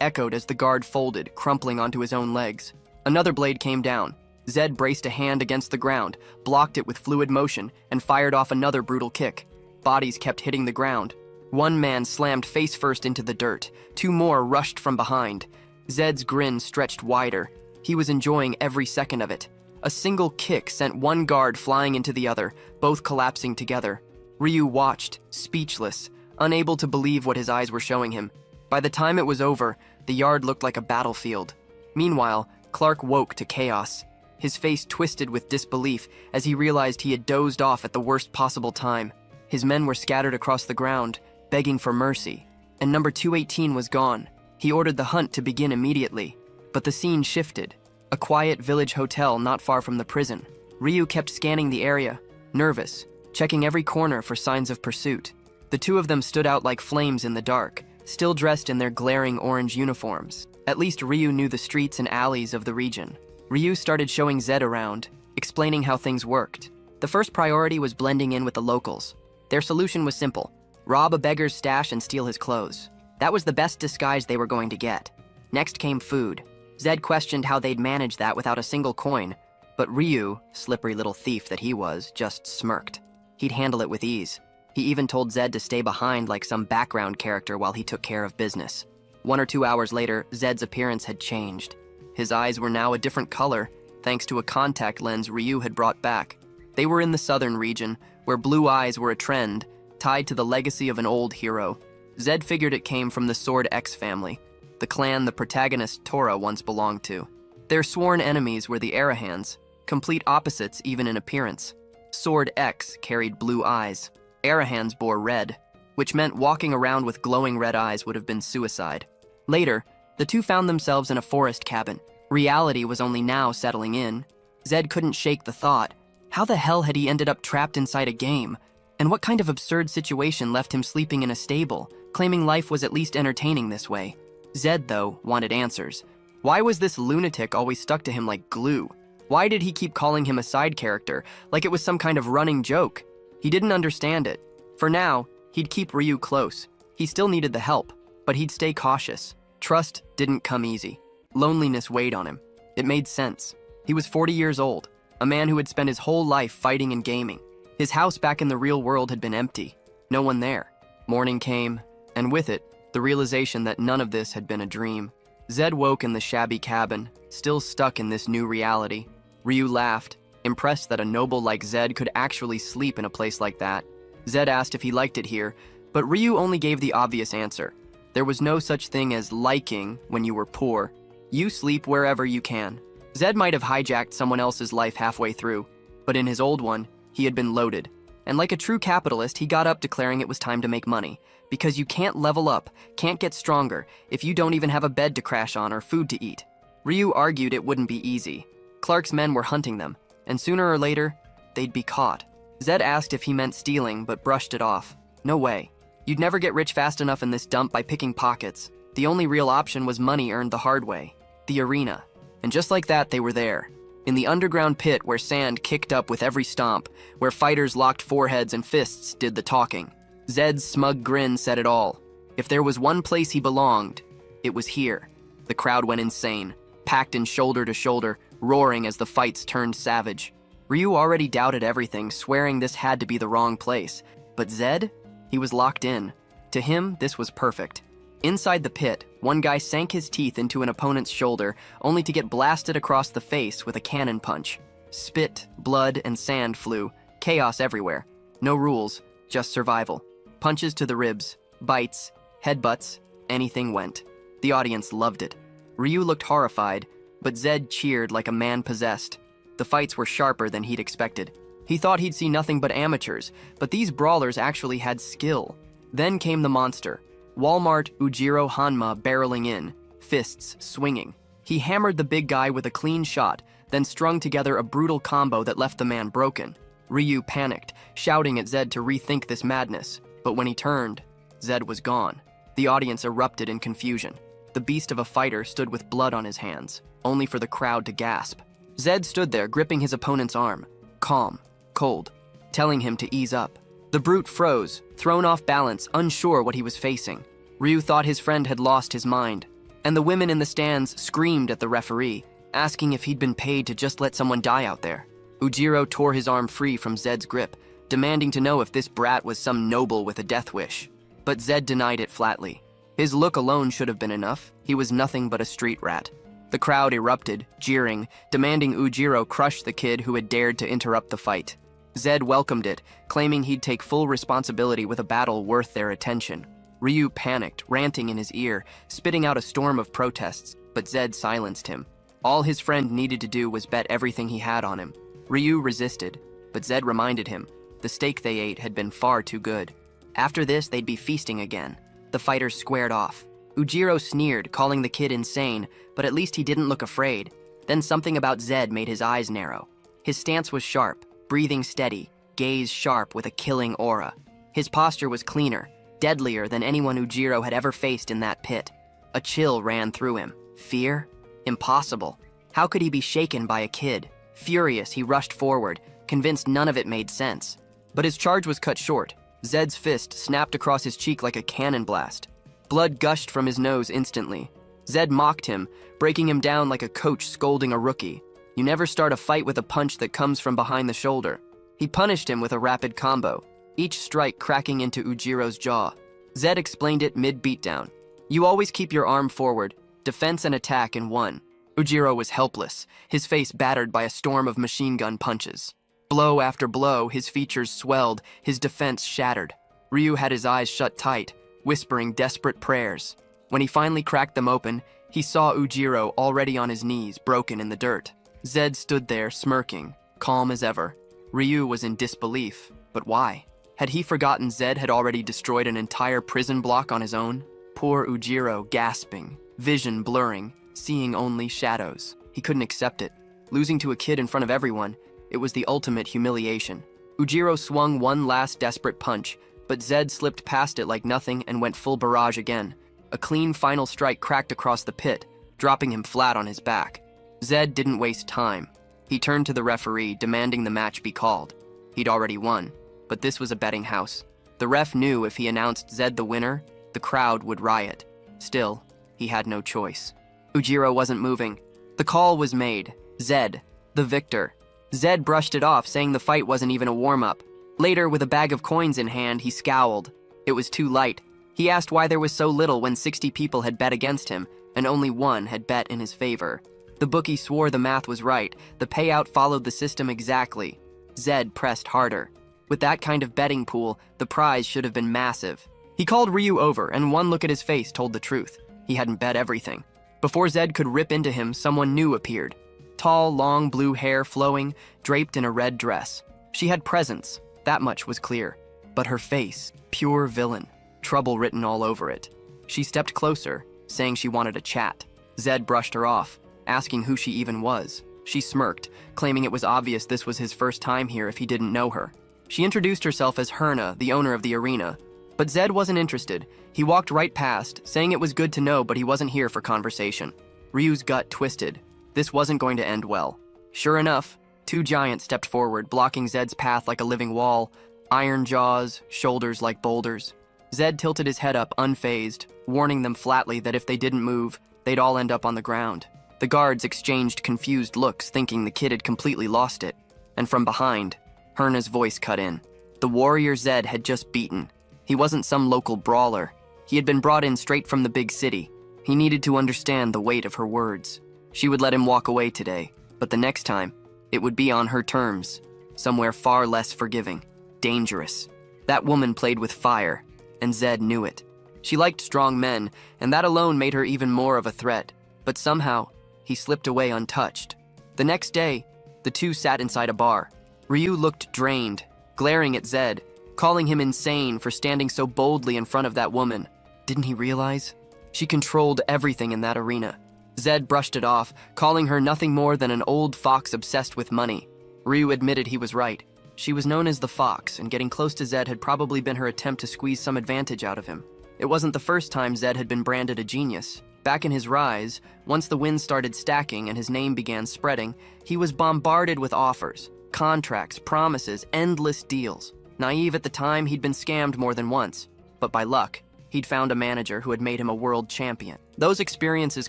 echoed as the guard folded, crumpling onto his own legs. Another blade came down. Zed braced a hand against the ground, blocked it with fluid motion, and fired off another brutal kick. Bodies kept hitting the ground. One man slammed face first into the dirt. 2 more rushed from behind. Zed's grin stretched wider. He was enjoying every second of it. A single kick sent one guard flying into the other, both collapsing together. Ryu watched, speechless, unable to believe what his eyes were showing him. By the time it was over, the yard looked like a battlefield. Meanwhile, Clark woke to chaos. His face twisted with disbelief as he realized he had dozed off at the worst possible time. His men were scattered across the ground, begging for mercy, and number 218 was gone. He ordered the hunt to begin immediately, but the scene shifted. A quiet village hotel not far from the prison. Ryu kept scanning the area, nervous, checking every corner for signs of pursuit. The two of them stood out like flames in the dark, still dressed in their glaring orange uniforms. At least Ryu knew the streets and alleys of the region. Ryu started showing Zed around, explaining how things worked. The first priority was blending in with the locals. Their solution was simple: rob a beggar's stash and steal his clothes. That was the best disguise they were going to get. Next came food. Zed questioned how they'd manage that without a single coin, but Ryu, slippery little thief that he was, just smirked. He'd handle it with ease. He even told Zed to stay behind like some background character while he took care of business. 1 or 2 hours later, Zed's appearance had changed. His eyes were now a different color, thanks to a contact lens Ryu had brought back. They were in the southern region, where blue eyes were a trend, tied to the legacy of an old hero. Zed figured it came from the Sword X family, the clan the protagonist Tora once belonged to. Their sworn enemies were the Arahans, complete opposites even in appearance. Sword X carried blue eyes. Arahans bore red, which meant walking around with glowing red eyes would have been suicide. Later, the two found themselves in a forest cabin. Reality was only now settling in. Zed couldn't shake the thought, how the hell had he ended up trapped inside a game? And what kind of absurd situation left him sleeping in a stable, claiming life was at least entertaining this way? Zed, though, wanted answers. Why was this lunatic always stuck to him like glue? Why did he keep calling him a side character, like it was some kind of running joke? He didn't understand it. For now, he'd keep Ryu close. He still needed the help, but he'd stay cautious. Trust didn't come easy. Loneliness weighed on him. It made sense. He was 40 years old, a man who had spent his whole life fighting and gaming. His house back in the real world had been empty. No one there. Morning came, and with it, the realization that none of this had been a dream. Zed woke in the shabby cabin, still stuck in this new reality. Ryu laughed, impressed that a noble like Zed could actually sleep in a place like that. Zed asked if he liked it here, but Ryu only gave the obvious answer. There was no such thing as liking when you were poor. You sleep wherever you can. Zed might have hijacked someone else's life halfway through, but in his old one, he had been loaded. And like a true capitalist, he got up declaring it was time to make money. Because you can't level up, can't get stronger, if you don't even have a bed to crash on or food to eat. Ryu argued it wouldn't be easy. Clark's men were hunting them, and sooner or later, they'd be caught. Zed asked if he meant stealing, but brushed it off. No way. You'd never get rich fast enough in this dump by picking pockets. The only real option was money earned the hard way. The arena. And just like that, they were there. In the underground pit where sand kicked up with every stomp, where fighters locked foreheads and fists did the talking. Zed's smug grin said it all. If there was one place he belonged, it was here. The crowd went insane, packed in shoulder to shoulder, roaring as the fights turned savage. Ryu already doubted everything, swearing this had to be the wrong place. But Zed? He was locked in. To him, this was perfect. Inside the pit, one guy sank his teeth into an opponent's shoulder, only to get blasted across the face with a cannon punch. Spit, blood, and sand flew. Chaos everywhere. No rules, just survival. Punches to the ribs, bites, headbutts, anything went. The audience loved it. Ryu looked horrified, but Zed cheered like a man possessed. The fights were sharper than he'd expected. He thought he'd see nothing but amateurs, but these brawlers actually had skill. Then came the monster. Walmart Ujiro Hanma barreling in, fists swinging. He hammered the big guy with a clean shot, then strung together a brutal combo that left the man broken. Ryu panicked, shouting at Zed to rethink this madness, but when he turned, Zed was gone. The audience erupted in confusion. The beast of a fighter stood with blood on his hands, only for the crowd to gasp. Zed stood there gripping his opponent's arm, calm, cold, telling him to ease up. The brute froze, thrown off balance, unsure what he was facing. Ryu thought his friend had lost his mind, and the women in the stands screamed at the referee, asking if he'd been paid to just let someone die out there. Ujiro tore his arm free from Zed's grip, demanding to know if this brat was some noble with a death wish. But Zed denied it flatly. His look alone should have been enough. He was nothing but a street rat. The crowd erupted, jeering, demanding Ujiro crush the kid who had dared to interrupt the fight. Zed welcomed it, claiming he'd take full responsibility with a battle worth their attention. Ryu panicked, ranting in his ear, spitting out a storm of protests, but Zed silenced him. All his friend needed to do was bet everything he had on him. Ryu resisted, but Zed reminded him the steak they ate had been far too good. After this, they'd be feasting again. The fighters squared off. Ujiro sneered, calling the kid insane, but at least he didn't look afraid. Then something about Zed made his eyes narrow. His stance was sharp, breathing steady, gaze sharp with a killing aura. His posture was cleaner, deadlier than anyone Ujiro had ever faced in that pit. A chill ran through him. Fear? Impossible. How could he be shaken by a kid? Furious, he rushed forward, convinced none of it made sense. But his charge was cut short. Zed's fist snapped across his cheek like a cannon blast. Blood gushed from his nose instantly. Zed mocked him, breaking him down like a coach scolding a rookie. You never start a fight with a punch that comes from behind the shoulder. He punished him with a rapid combo. each strike cracking into Ujiro's jaw. Zed explained it mid-beatdown. You always keep your arm forward, defense and attack in one. Ujiro was helpless, his face battered by a storm of machine gun punches. Blow after blow, his features swelled, his defense shattered. Ryu had his eyes shut tight, whispering desperate prayers. When he finally cracked them open, he saw Ujiro already on his knees, broken in the dirt. Zed stood there, smirking, calm as ever. Ryu was in disbelief, but why? Had he forgotten Zed had already destroyed an entire prison block on his own? Poor Ujiro, gasping, vision blurring, seeing only shadows. He couldn't accept it. Losing to a kid in front of everyone, it was the ultimate humiliation. Ujiro swung one last desperate punch, but Zed slipped past it like nothing and went full barrage again. A clean final strike cracked across the pit, dropping him flat on his back. Zed didn't waste time. He turned to the referee, demanding the match be called. He'd already won, but this was a betting house. The ref knew if he announced Zed the winner, the crowd would riot. Still, he had no choice. Ujiro wasn't moving. The call was made. Zed, the victor. Zed brushed it off, saying the fight wasn't even a warm-up. Later, with a bag of coins in hand, he scowled. It was too light. He asked why there was so little when 60 people had bet against him, and only one had bet in his favor. The bookie swore the math was right. The payout followed the system exactly. Zed pressed harder. With that kind of betting pool, the prize should have been massive. He called Ryu over, and one look at his face told the truth. He hadn't bet everything. Before Zed could rip into him, someone new appeared. Tall, long blue hair flowing, draped in a red dress. She had presence, that much was clear. But her face, pure villain, trouble written all over it. She stepped closer, saying she wanted a chat. Zed brushed her off, asking who she even was. She smirked, claiming it was obvious this was his first time here if he didn't know her. She introduced herself as Herna, the owner of the arena. But Zed wasn't interested. He walked right past, saying it was good to know, but he wasn't here for conversation. Ryu's gut twisted. This wasn't going to end well. Sure enough, two giants stepped forward, blocking Zed's path like a living wall, iron jaws, shoulders like boulders. Zed tilted his head up, unfazed, warning them flatly that if they didn't move, they'd all end up on the ground. The guards exchanged confused looks, thinking the kid had completely lost it. And from behind, Herna's voice cut in. The warrior Zed had just beaten. He wasn't some local brawler. He had been brought in straight from the big city. He needed to understand the weight of her words. She would let him walk away today, but the next time, it would be on her terms, somewhere far less forgiving, dangerous. That woman played with fire, and Zed knew it. She liked strong men, and that alone made her even more of a threat. But somehow, he slipped away untouched. The next day, the two sat inside a bar. Ryu looked drained, glaring at Zed, calling him insane for standing so boldly in front of that woman. Didn't he realize? She controlled everything in that arena. Zed brushed it off, calling her nothing more than an old fox obsessed with money. Ryu admitted he was right. She was known as the Fox, and getting close to Zed had probably been her attempt to squeeze some advantage out of him. It wasn't the first time Zed had been branded a genius. Back in his rise, once the wins started stacking and his name began spreading, he was bombarded with offers, contracts, promises, endless deals. Naive at the time, he'd been scammed more than once. But by luck, he'd found a manager who had made him a world champion. Those experiences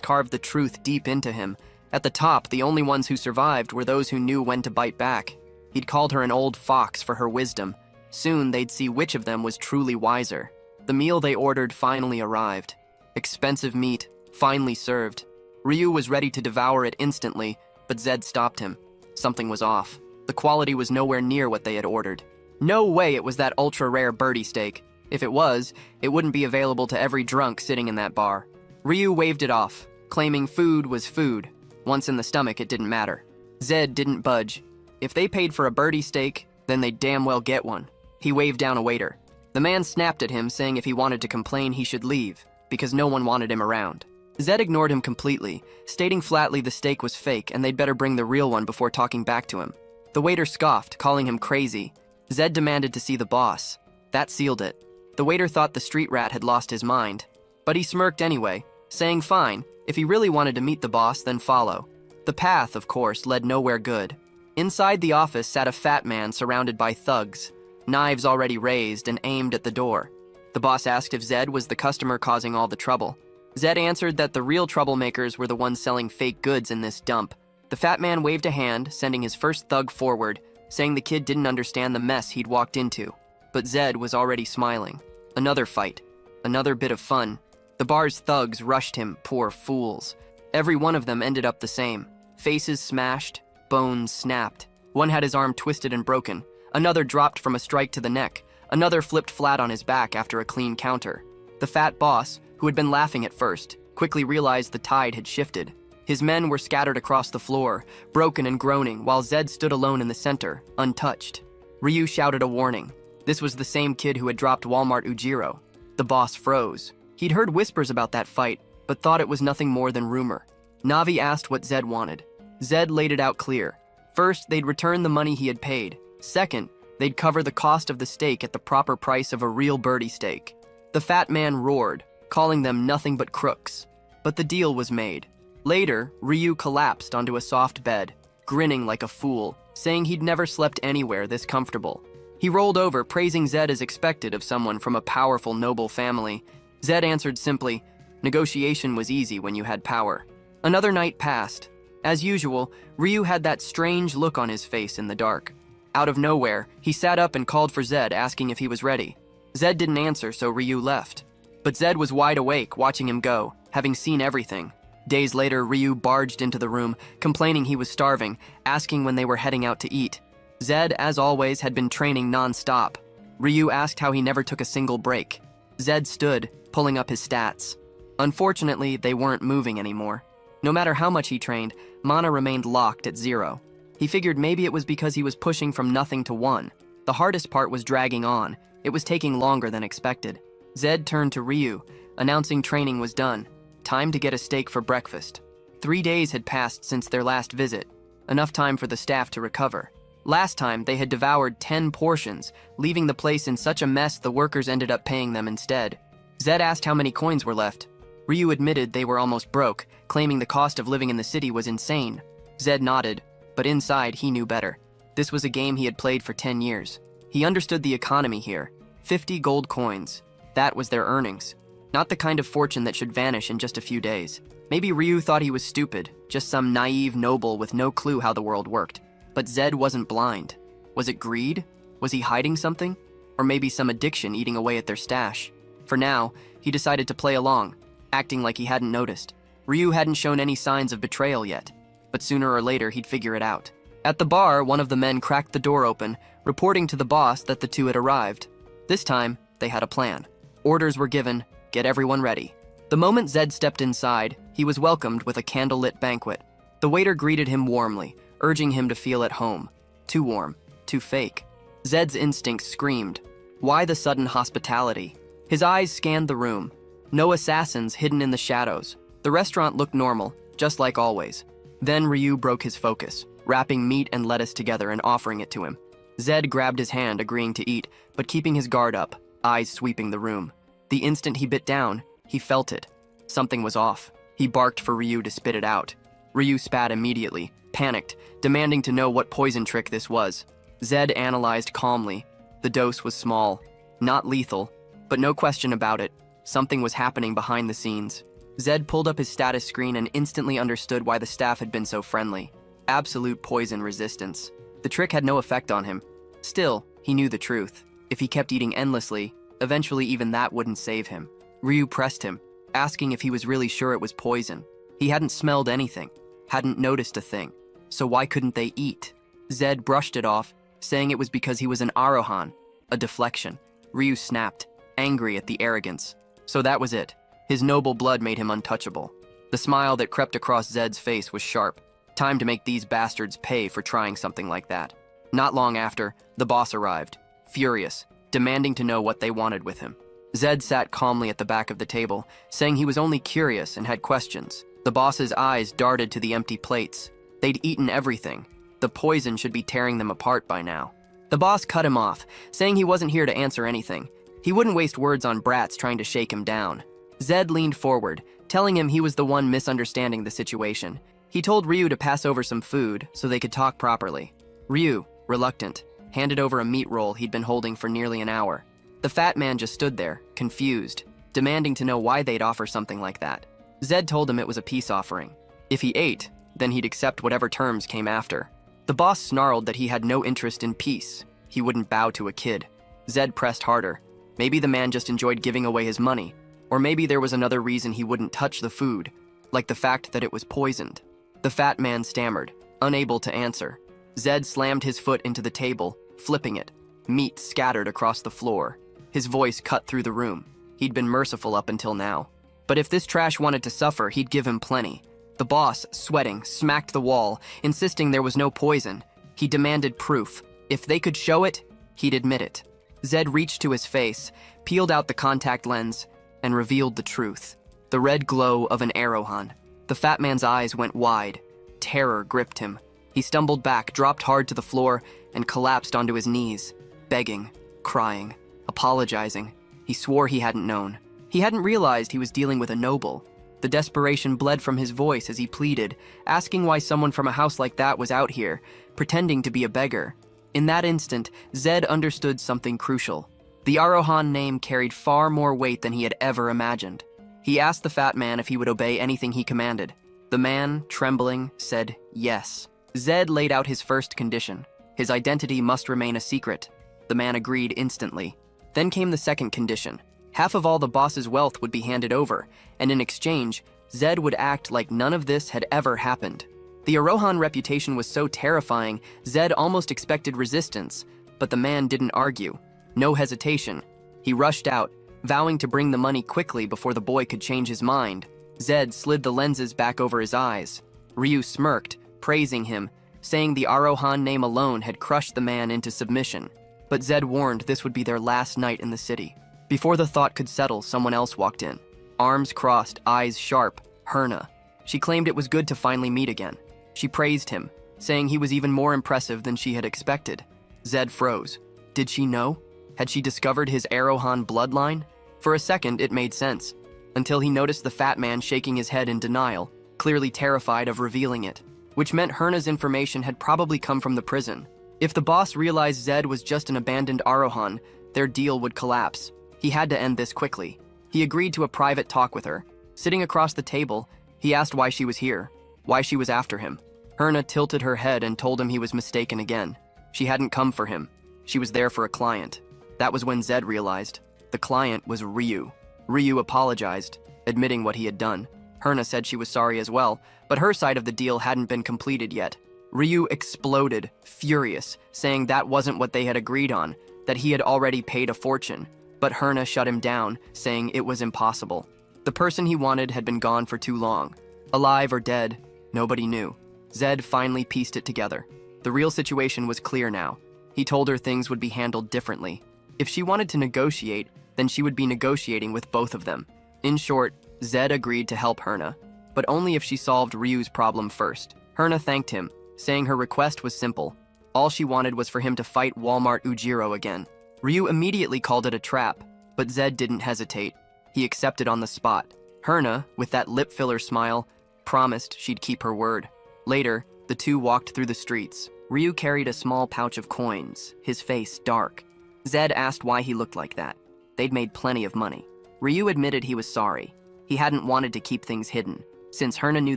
carved the truth deep into him. At the top, the only ones who survived were those who knew when to bite back. He'd called her an old fox for her wisdom. Soon, they'd see which of them was truly wiser. The meal they ordered finally arrived. Expensive meat, finely served. Ryu was ready to devour it instantly, but Zed stopped him. Something was off. The quality was nowhere near what they had ordered. No way it was that ultra-rare birdie steak. If it was, it wouldn't be available to every drunk sitting in that bar. Ryu waved it off, claiming food was food. Once in the stomach, it didn't matter. Zed didn't budge. If they paid for a birdie steak, then they'd damn well get one. He waved down a waiter. The man snapped at him, saying if he wanted to complain, he should leave, because no one wanted him around. Zed ignored him completely, stating flatly the steak was fake and they'd better bring the real one before talking back to him. The waiter scoffed, calling him crazy. Zed demanded to see the boss. That sealed it. The waiter thought the street rat had lost his mind, but he smirked anyway, saying fine, if he really wanted to meet the boss, then follow. The path, of course, led nowhere good. Inside the office sat a fat man surrounded by thugs, knives already raised and aimed at the door. The boss asked if Zed was the customer causing all the trouble. Zed answered that the real troublemakers were the ones selling fake goods in this dump. The fat man waved a hand, sending his first thug forward, saying the kid didn't understand the mess he'd walked into. but Zed was already smiling. Another fight. Another bit of fun. The bar's thugs rushed him, poor fools. Every one of them ended up the same. Faces smashed, bones snapped. One had his arm twisted and broken. Another dropped from a strike to the neck. Another flipped flat on his back after a clean counter. The fat boss, who had been laughing at first, quickly realized the tide had shifted. His men were scattered across the floor, broken and groaning, while Zed stood alone in the center, untouched. Ryu shouted a warning. This was the same kid who had dropped Walmart Ujiro. The boss froze. He'd heard whispers about that fight, but thought it was nothing more than rumor. Navi asked what Zed wanted. Zed laid it out clear. First, they'd return the money he had paid. Second, they'd cover the cost of the steak at the proper price of a real birdie steak. The fat man roared, calling them nothing but crooks. But the deal was made. Later, Ryu collapsed onto a soft bed, grinning like a fool, saying he'd never slept anywhere this comfortable. He rolled over, praising Zed as expected of someone from a powerful, noble family. Zed answered simply, "Negotiation was easy when you had power." Another night passed. As usual, Ryu had that strange look on his face in the dark. Out of nowhere, he sat up and called for Zed, asking if he was ready. Zed didn't answer, so Ryu left. But Zed was wide awake, watching him go, having seen everything. Days later, Ryu barged into the room, complaining he was starving, asking when they were heading out to eat. Zed, as always, had been training non-stop. Ryu asked how he never took a single break. Zed stood, pulling up his stats. Unfortunately, they weren't moving anymore. No matter how much he trained, mana remained locked at 0. He figured maybe it was because he was pushing from nothing to 1. The hardest part was dragging on. It was taking longer than expected. Zed turned to Ryu, announcing training was done. Time to get a steak for breakfast. 3 days had passed since their last visit, enough time for the staff to recover. Last time, they had devoured 10 portions, leaving the place in such a mess the workers ended up paying them instead. Zed asked how many coins were left. Ryu admitted they were almost broke, claiming the cost of living in the city was insane. Zed nodded, but inside he knew better. This was a game he had played for 10 years. He understood the economy here. 50 gold coins. That was their earnings. Not the kind of fortune that should vanish in just a few days. Maybe Ryu thought he was stupid, just some naive noble with no clue how the world worked. But Zed wasn't blind. Was it greed? Was he hiding something? Or maybe some addiction eating away at their stash? For now, he decided to play along, acting like he hadn't noticed. Ryu hadn't shown any signs of betrayal yet, but sooner or later he'd figure it out. At the bar, one of the men cracked the door open, reporting to the boss that the two had arrived. This time, they had a plan. Orders were given, get everyone ready. The moment Zed stepped inside, he was welcomed with a candlelit banquet. The waiter greeted him warmly, urging him to feel at home. Too warm, too fake. Zed's instincts screamed, why the sudden hospitality? His eyes scanned the room. No assassins hidden in the shadows. The restaurant looked normal, just like always. Then Ryu broke his focus, wrapping meat and lettuce together and offering it to him. Zed grabbed his hand, agreeing to eat, but keeping his guard up, eyes sweeping the room. The instant he bit down, he felt it. Something was off. He barked for Ryu to spit it out. Ryu spat immediately, panicked, demanding to know what poison trick this was. Zed analyzed calmly. The dose was small, not lethal, but no question about it. Something was happening behind the scenes. Zed pulled up his status screen and instantly understood why the staff had been so friendly. Absolute poison resistance. The trick had no effect on him. Still, he knew the truth. If he kept eating endlessly, eventually even that wouldn't save him. Ryu pressed him, asking if he was really sure it was poison. He hadn't smelled anything, hadn't noticed a thing. So why couldn't they eat? Zed brushed it off, saying it was because he was an Arohan, a deflection. Ryu snapped, angry at the arrogance. So that was it. His noble blood made him untouchable. The smile that crept across Zed's face was sharp. Time to make these bastards pay for trying something like that. Not long after, the boss arrived, furious, demanding to know what they wanted with him. Zed sat calmly at the back of the table, saying he was only curious and had questions. The boss's eyes darted to the empty plates. They'd eaten everything. The poison should be tearing them apart by now. The boss cut him off, saying he wasn't here to answer anything. He wouldn't waste words on brats trying to shake him down. Zed leaned forward, telling him he was the one misunderstanding the situation. He told Ryu to pass over some food so they could talk properly. Ryu, reluctant, handed over a meat roll he'd been holding for nearly an hour. The fat man just stood there, confused, demanding to know why they'd offer something like that. Zed told him it was a peace offering. If he ate, then he'd accept whatever terms came after. The boss snarled that he had no interest in peace. He wouldn't bow to a kid. Zed pressed harder. Maybe the man just enjoyed giving away his money, or maybe there was another reason he wouldn't touch the food, like the fact that it was poisoned. The fat man stammered, unable to answer. Zed slammed his foot into the table, flipping it. Meat scattered across the floor. His voice cut through the room. He'd been merciful up until now. But if this trash wanted to suffer, he'd give him plenty. The boss, sweating, smacked the wall, insisting there was no poison. He demanded proof. If they could show it, he'd admit it. Zed reached to his face, peeled out the contact lens, and revealed the truth. The red glow of an Arohan. The fat man's eyes went wide. Terror gripped him. He stumbled back, dropped hard to the floor, and collapsed onto his knees, begging, crying, apologizing. He swore he hadn't known. He hadn't realized he was dealing with a noble. The desperation bled from his voice as he pleaded, asking why someone from a house like that was out here, pretending to be a beggar. In that instant, Zed understood something crucial. The Arohan name carried far more weight than he had ever imagined. He asked the fat man if he would obey anything he commanded. The man, trembling, said yes. Zed laid out his first condition. His identity must remain a secret. The man agreed instantly. Then came the second condition. Half of all the boss's wealth would be handed over, and in exchange, Zed would act like none of this had ever happened. The Arohan reputation was so terrifying, Zed almost expected resistance, but the man didn't argue. No hesitation. He rushed out, vowing to bring the money quickly before the boy could change his mind. Zed slid the lenses back over his eyes. Ryu smirked, praising him, saying the Arohan name alone had crushed the man into submission. But Zed warned this would be their last night in the city. Before the thought could settle, someone else walked in. Arms crossed, eyes sharp, Herna. She claimed it was good to finally meet again. She praised him, saying he was even more impressive than she had expected. Zed froze. Did she know? Had she discovered his Arohan bloodline? For a second, it made sense, until he noticed the fat man shaking his head in denial, clearly terrified of revealing it, which meant Herna's information had probably come from the prison. If the boss realized Zed was just an abandoned Arohan, their deal would collapse. He had to end this quickly. He agreed to a private talk with her. Sitting across the table, he asked why she was here, why she was after him. Herna tilted her head and told him he was mistaken again. She hadn't come for him. She was there for a client. That was when Zed realized. The client was Ryu. Ryu apologized, admitting what he had done. Herna said she was sorry as well, but her side of the deal hadn't been completed yet. Ryu exploded, furious, saying that wasn't what they had agreed on, that he had already paid a fortune. But Herna shut him down, saying it was impossible. The person he wanted had been gone for too long. Alive or dead, nobody knew. Zed finally pieced it together. The real situation was clear now. He told her things would be handled differently. If she wanted to negotiate, then she would be negotiating with both of them. In short, Zed agreed to help Herna, but only if she solved Ryu's problem first. Herna thanked him, saying her request was simple. All she wanted was for him to fight Walmart Ujiro again. Ryu immediately called it a trap, but Zed didn't hesitate. He accepted on the spot. Herna, with that lip filler smile, promised she'd keep her word. Later, the two walked through the streets. Ryu carried a small pouch of coins, his face dark. Zed asked why he looked like that. They'd made plenty of money. Ryu admitted he was sorry. He hadn't wanted to keep things hidden. Since Herna knew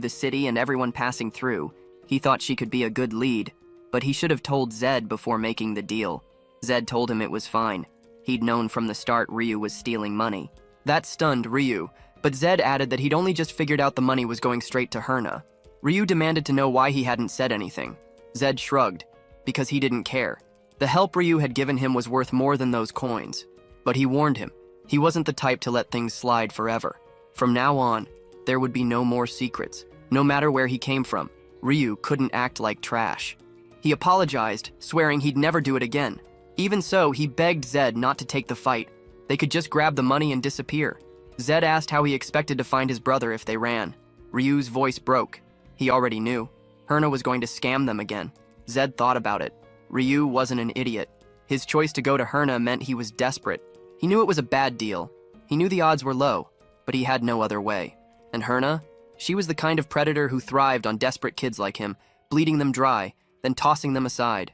the city and everyone passing through, he thought she could be a good lead, but he should have told Zed before making the deal. Zed told him it was fine. He'd known from the start Ryu was stealing money. That stunned Ryu, but Zed added that he'd only just figured out the money was going straight to Herna. Ryu demanded to know why he hadn't said anything. Zed shrugged, because he didn't care. The help Ryu had given him was worth more than those coins. But he warned him, he wasn't the type to let things slide forever. From now on, there would be no more secrets. No matter where he came from, Ryu couldn't act like trash. He apologized, swearing he'd never do it again. Even so, he begged Zed not to take the fight. They could just grab the money and disappear. Zed asked how he expected to find his brother if they ran. Ryu's voice broke. He already knew. Herna was going to scam them again. Zed thought about it. Ryu wasn't an idiot. His choice to go to Herna meant he was desperate. He knew it was a bad deal. He knew the odds were low, but he had no other way. And Herna? She was the kind of predator who thrived on desperate kids like him, bleeding them dry, then tossing them aside.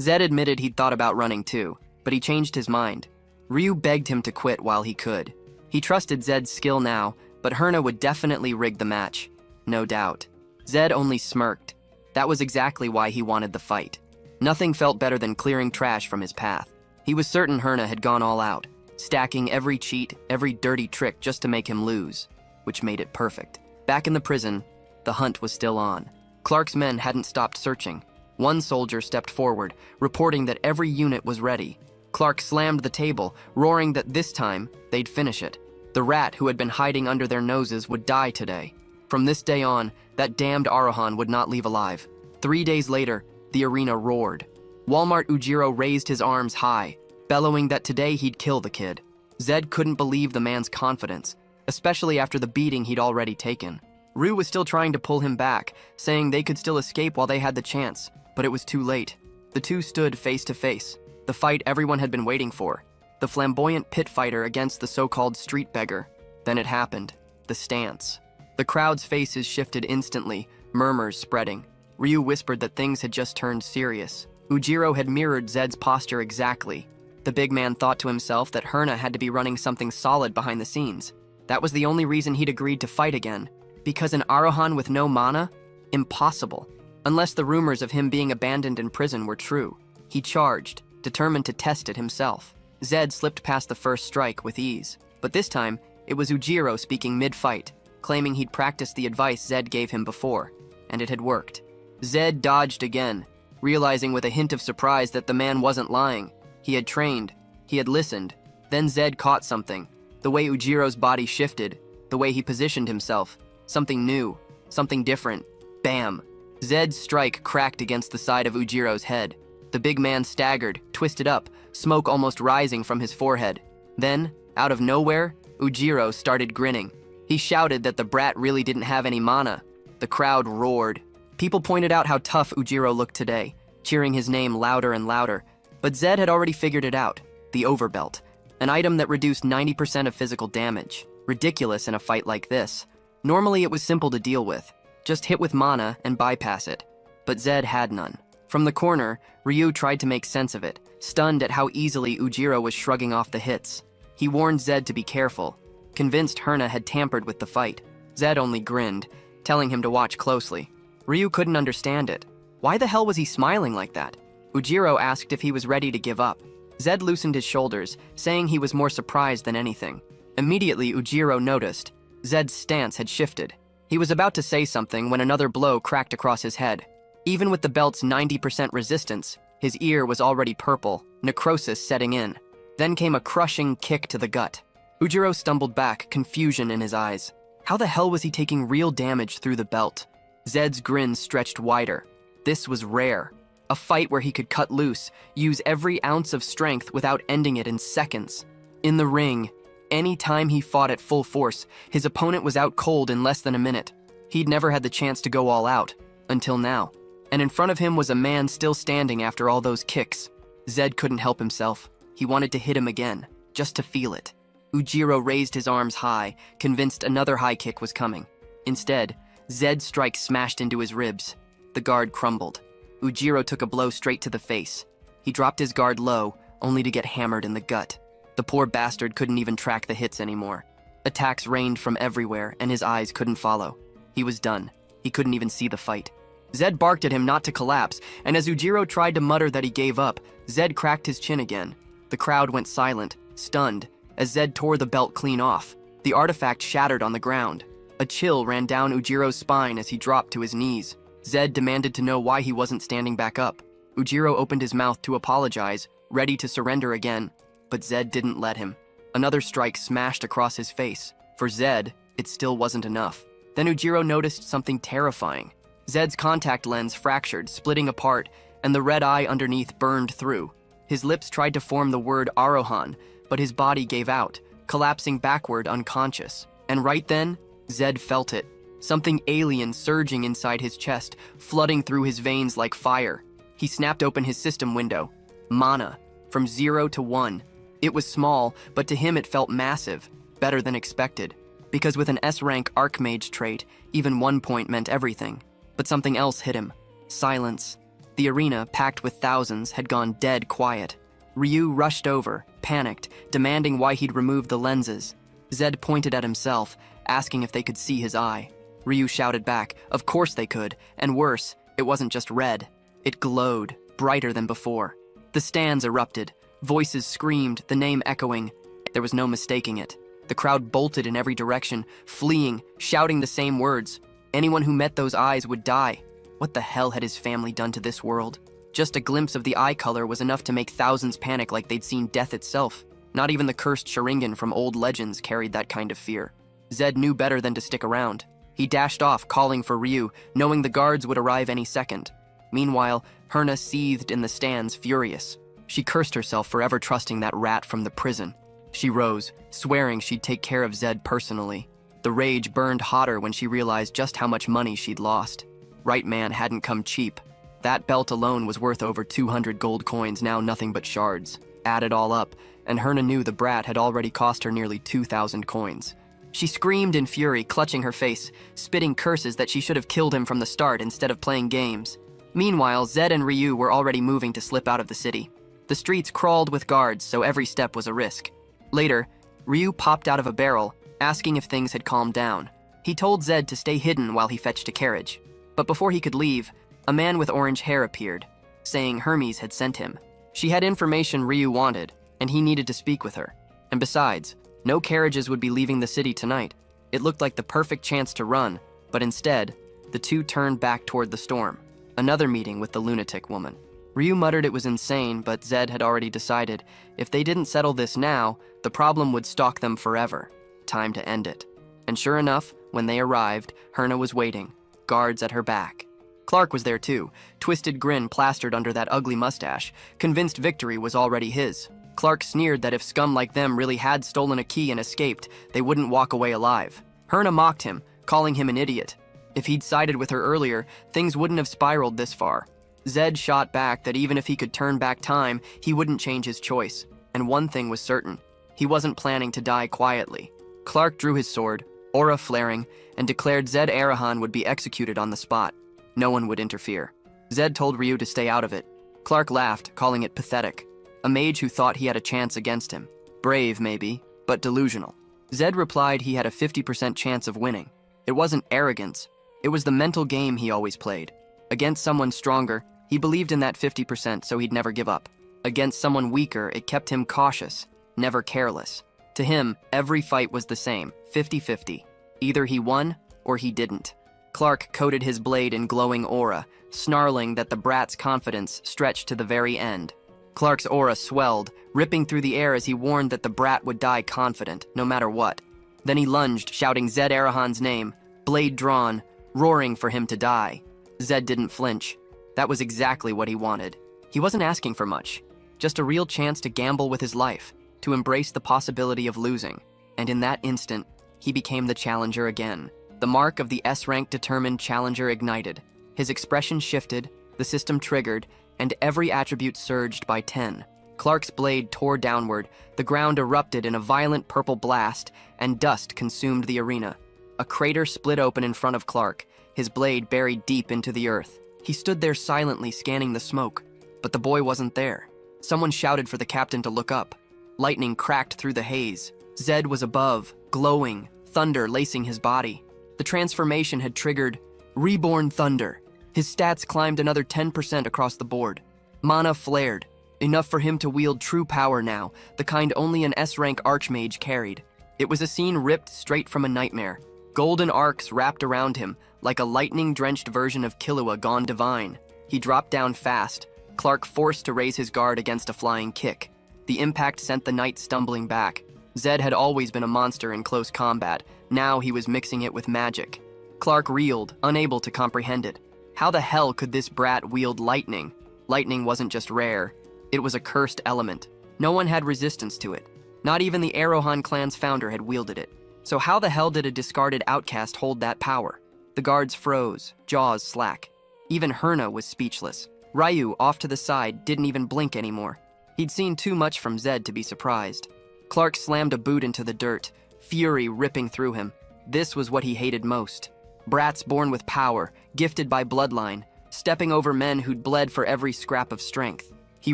Zed admitted he'd thought about running too, but he changed his mind. Ryu begged him to quit while he could. He trusted Zed's skill now, but Herna would definitely rig the match. No doubt. Zed only smirked. That was exactly why he wanted the fight. Nothing felt better than clearing trash from his path. He was certain Herna had gone all out, stacking every cheat, every dirty trick just to make him lose, which made it perfect. Back in the prison, the hunt was still on. Clark's men hadn't stopped searching. One soldier stepped forward, reporting that every unit was ready. Clark slammed the table, roaring that this time they'd finish it. The rat who had been hiding under their noses would die today. From this day on, that damned Arohan would not leave alive. 3 days later, the arena roared. Walmart Ujiro raised his arms high, bellowing that today he'd kill the kid. Zed couldn't believe the man's confidence, especially after the beating he'd already taken. Ryu was still trying to pull him back, saying they could still escape while they had the chance, but it was too late. The two stood face to face, the fight everyone had been waiting for. The flamboyant pit fighter against the so-called street beggar. Then it happened. The stance. The crowd's faces shifted instantly, murmurs spreading. Ryu whispered that things had just turned serious. Ujiro had mirrored Zed's posture exactly. The big man thought to himself that Herna had to be running something solid behind the scenes. That was the only reason he'd agreed to fight again. Because an Arohan with no mana? Impossible. Unless the rumors of him being abandoned in prison were true. He charged, determined to test it himself. Zed slipped past the first strike with ease. But this time, it was Ujiro speaking mid-fight, claiming he'd practiced the advice Zed gave him before. And it had worked. Zed dodged again, realizing with a hint of surprise that the man wasn't lying. He had trained. He had listened. Then Zed caught something. The way Ujiro's body shifted. The way he positioned himself. Something new. Something different. Bam! Zed's strike cracked against the side of Ujiro's head. The big man staggered, twisted up, smoke almost rising from his forehead. Then, out of nowhere, Ujiro started grinning. He shouted that the brat really didn't have any mana. The crowd roared. People pointed out how tough Ujiro looked today, cheering his name louder and louder. But Zed had already figured it out. The overbelt. An item that reduced 90% of physical damage. Ridiculous in a fight like this. Normally it was simple to deal with. Just hit with mana and bypass it. But Zed had none. From the corner, Ryu tried to make sense of it, stunned at how easily Ujiro was shrugging off the hits. He warned Zed to be careful, convinced Herna had tampered with the fight. Zed only grinned, telling him to watch closely. Ryu couldn't understand it. Why the hell was he smiling like that? Ujiro asked if he was ready to give up. Zed loosened his shoulders, saying he was more surprised than anything. Immediately, Ujiro noticed. Zed's stance had shifted. He was about to say something when another blow cracked across his head. Even with the belt's 90% resistance, his ear was already purple, necrosis setting in. Then came a crushing kick to the gut. Ujiro stumbled back, confusion in his eyes. How the hell was he taking real damage through the belt? Zed's grin stretched wider. This was rare. A fight where he could cut loose, use every ounce of strength without ending it in seconds. In the ring, any time he fought at full force, his opponent was out cold in less than a minute. He'd never had the chance to go all out, until now. And in front of him was a man still standing after all those kicks. Zed couldn't help himself. He wanted to hit him again, just to feel it. Ujiro raised his arms high, convinced another high kick was coming. Instead, Zed's strike smashed into his ribs. The guard crumbled. Ujiro took a blow straight to the face. He dropped his guard low, only to get hammered in the gut. The poor bastard couldn't even track the hits anymore. Attacks rained from everywhere, and his eyes couldn't follow. He was done. He couldn't even see the fight. Zed barked at him not to collapse, and as Ujiro tried to mutter that he gave up, Zed cracked his chin again. The crowd went silent, stunned, as Zed tore the belt clean off. The artifact shattered on the ground. A chill ran down Ujiro's spine as he dropped to his knees. Zed demanded to know why he wasn't standing back up. Ujiro opened his mouth to apologize, ready to surrender again, but Zed didn't let him. Another strike smashed across his face. For Zed, it still wasn't enough. Then Ujiro noticed something terrifying. Zed's contact lens fractured, splitting apart, and the red eye underneath burned through. His lips tried to form the word Arohan, but his body gave out, collapsing backward unconscious. And right then, Zed felt it. Something alien surging inside his chest, flooding through his veins like fire. He snapped open his system window. Mana, from 0 to 1. It was small, but to him it felt massive, better than expected. Because with an S-rank Archmage trait, even 1 point meant everything. But something else hit him. Silence. The arena, packed with thousands, had gone dead quiet. Ryu rushed over, panicked, demanding why he'd removed the lenses. Zed pointed at himself, asking if they could see his eye. Ryu shouted back, of course they could, and worse, it wasn't just red. It glowed, brighter than before. The stands erupted. Voices screamed, the name echoing. There was no mistaking it. The crowd bolted in every direction, fleeing, shouting the same words. Anyone who met those eyes would die. What the hell had his family done to this world? Just a glimpse of the eye color was enough to make thousands panic like they'd seen death itself. Not even the cursed Sharingan from old legends carried that kind of fear. Zed knew better than to stick around. He dashed off, calling for Ryu, knowing the guards would arrive any second. Meanwhile, Herna seethed in the stands, furious. She cursed herself for ever trusting that rat from the prison. She rose, swearing she'd take care of Zed personally. The rage burned hotter when she realized just how much money she'd lost. Right man hadn't come cheap. That belt alone was worth over 200 gold coins, now nothing but shards. Add it all up, and Herna knew the brat had already cost her nearly 2,000 coins. She screamed in fury, clutching her face, spitting curses that she should have killed him from the start instead of playing games. Meanwhile, Zed and Ryu were already moving to slip out of the city. The streets crawled with guards, so every step was a risk. Later, Ryu popped out of a barrel, asking if things had calmed down. He told Zed to stay hidden while he fetched a carriage. But before he could leave, a man with orange hair appeared, saying Hermes had sent him. She had information Ryu wanted, and he needed to speak with her. And besides, no carriages would be leaving the city tonight. It looked like the perfect chance to run, but instead, the two turned back toward the storm. Another meeting with the lunatic woman. Ryu muttered it was insane, but Zed had already decided if they didn't settle this now, the problem would stalk them forever. Time to end it. And sure enough, when they arrived, Herna was waiting, guards at her back. Clark was there too, twisted grin plastered under that ugly mustache, convinced victory was already his. Clark sneered that if scum like them really had stolen a key and escaped, they wouldn't walk away alive. Herna mocked him, calling him an idiot. If he'd sided with her earlier, things wouldn't have spiraled this far. Zed shot back that even if he could turn back time, he wouldn't change his choice. And one thing was certain, he wasn't planning to die quietly. Clark drew his sword, aura flaring, and declared Zed Arahan would be executed on the spot. No one would interfere. Zed told Ryu to stay out of it. Clark laughed, calling it pathetic. A mage who thought he had a chance against him. Brave, maybe, but delusional. Zed replied he had a 50% chance of winning. It wasn't arrogance. It was the mental game he always played. Against someone stronger, he believed in that 50%, so he'd never give up. Against someone weaker, it kept him cautious, never careless. To him, every fight was the same, 50-50. Either he won, or he didn't. Clark coated his blade in glowing aura, snarling that the brat's confidence stretched to the very end. Clark's aura swelled, ripping through the air as he warned that the brat would die confident, no matter what. Then he lunged, shouting Zed Arahan's name, blade drawn, roaring for him to die. Zed didn't flinch. That was exactly what he wanted. He wasn't asking for much, just a real chance to gamble with his life, to embrace the possibility of losing. And in that instant, he became the challenger again. The mark of the S-rank determined challenger ignited. His expression shifted, the system triggered, and every attribute surged by 10. Clark's blade tore downward, the ground erupted in a violent purple blast, and dust consumed the arena. A crater split open in front of Clark, his blade buried deep into the earth. He stood there silently scanning the smoke, but the boy wasn't there. Someone shouted for the captain to look up. Lightning cracked through the haze. Zed was above, glowing, thunder lacing his body. The transformation had triggered Reborn Thunder. His stats climbed another 10% across the board. Mana flared, enough for him to wield true power now, the kind only an S-rank archmage carried. It was a scene ripped straight from a nightmare. Golden arcs wrapped around him, like a lightning-drenched version of Killua gone divine. He dropped down fast, Clark forced to raise his guard against a flying kick. The impact sent the knight stumbling back. Zed had always been a monster in close combat. Now he was mixing it with magic. Clark reeled, unable to comprehend it. How the hell could this brat wield lightning? Lightning wasn't just rare. It was a cursed element. No one had resistance to it. Not even the Arohan clan's founder had wielded it. So how the hell did a discarded outcast hold that power? The guards froze, jaws slack. Even Herna was speechless. Ryu, off to the side, didn't even blink anymore. He'd seen too much from Zed to be surprised. Clark slammed a boot into the dirt, fury ripping through him. This was what he hated most. Brats born with power, gifted by bloodline, stepping over men who'd bled for every scrap of strength. He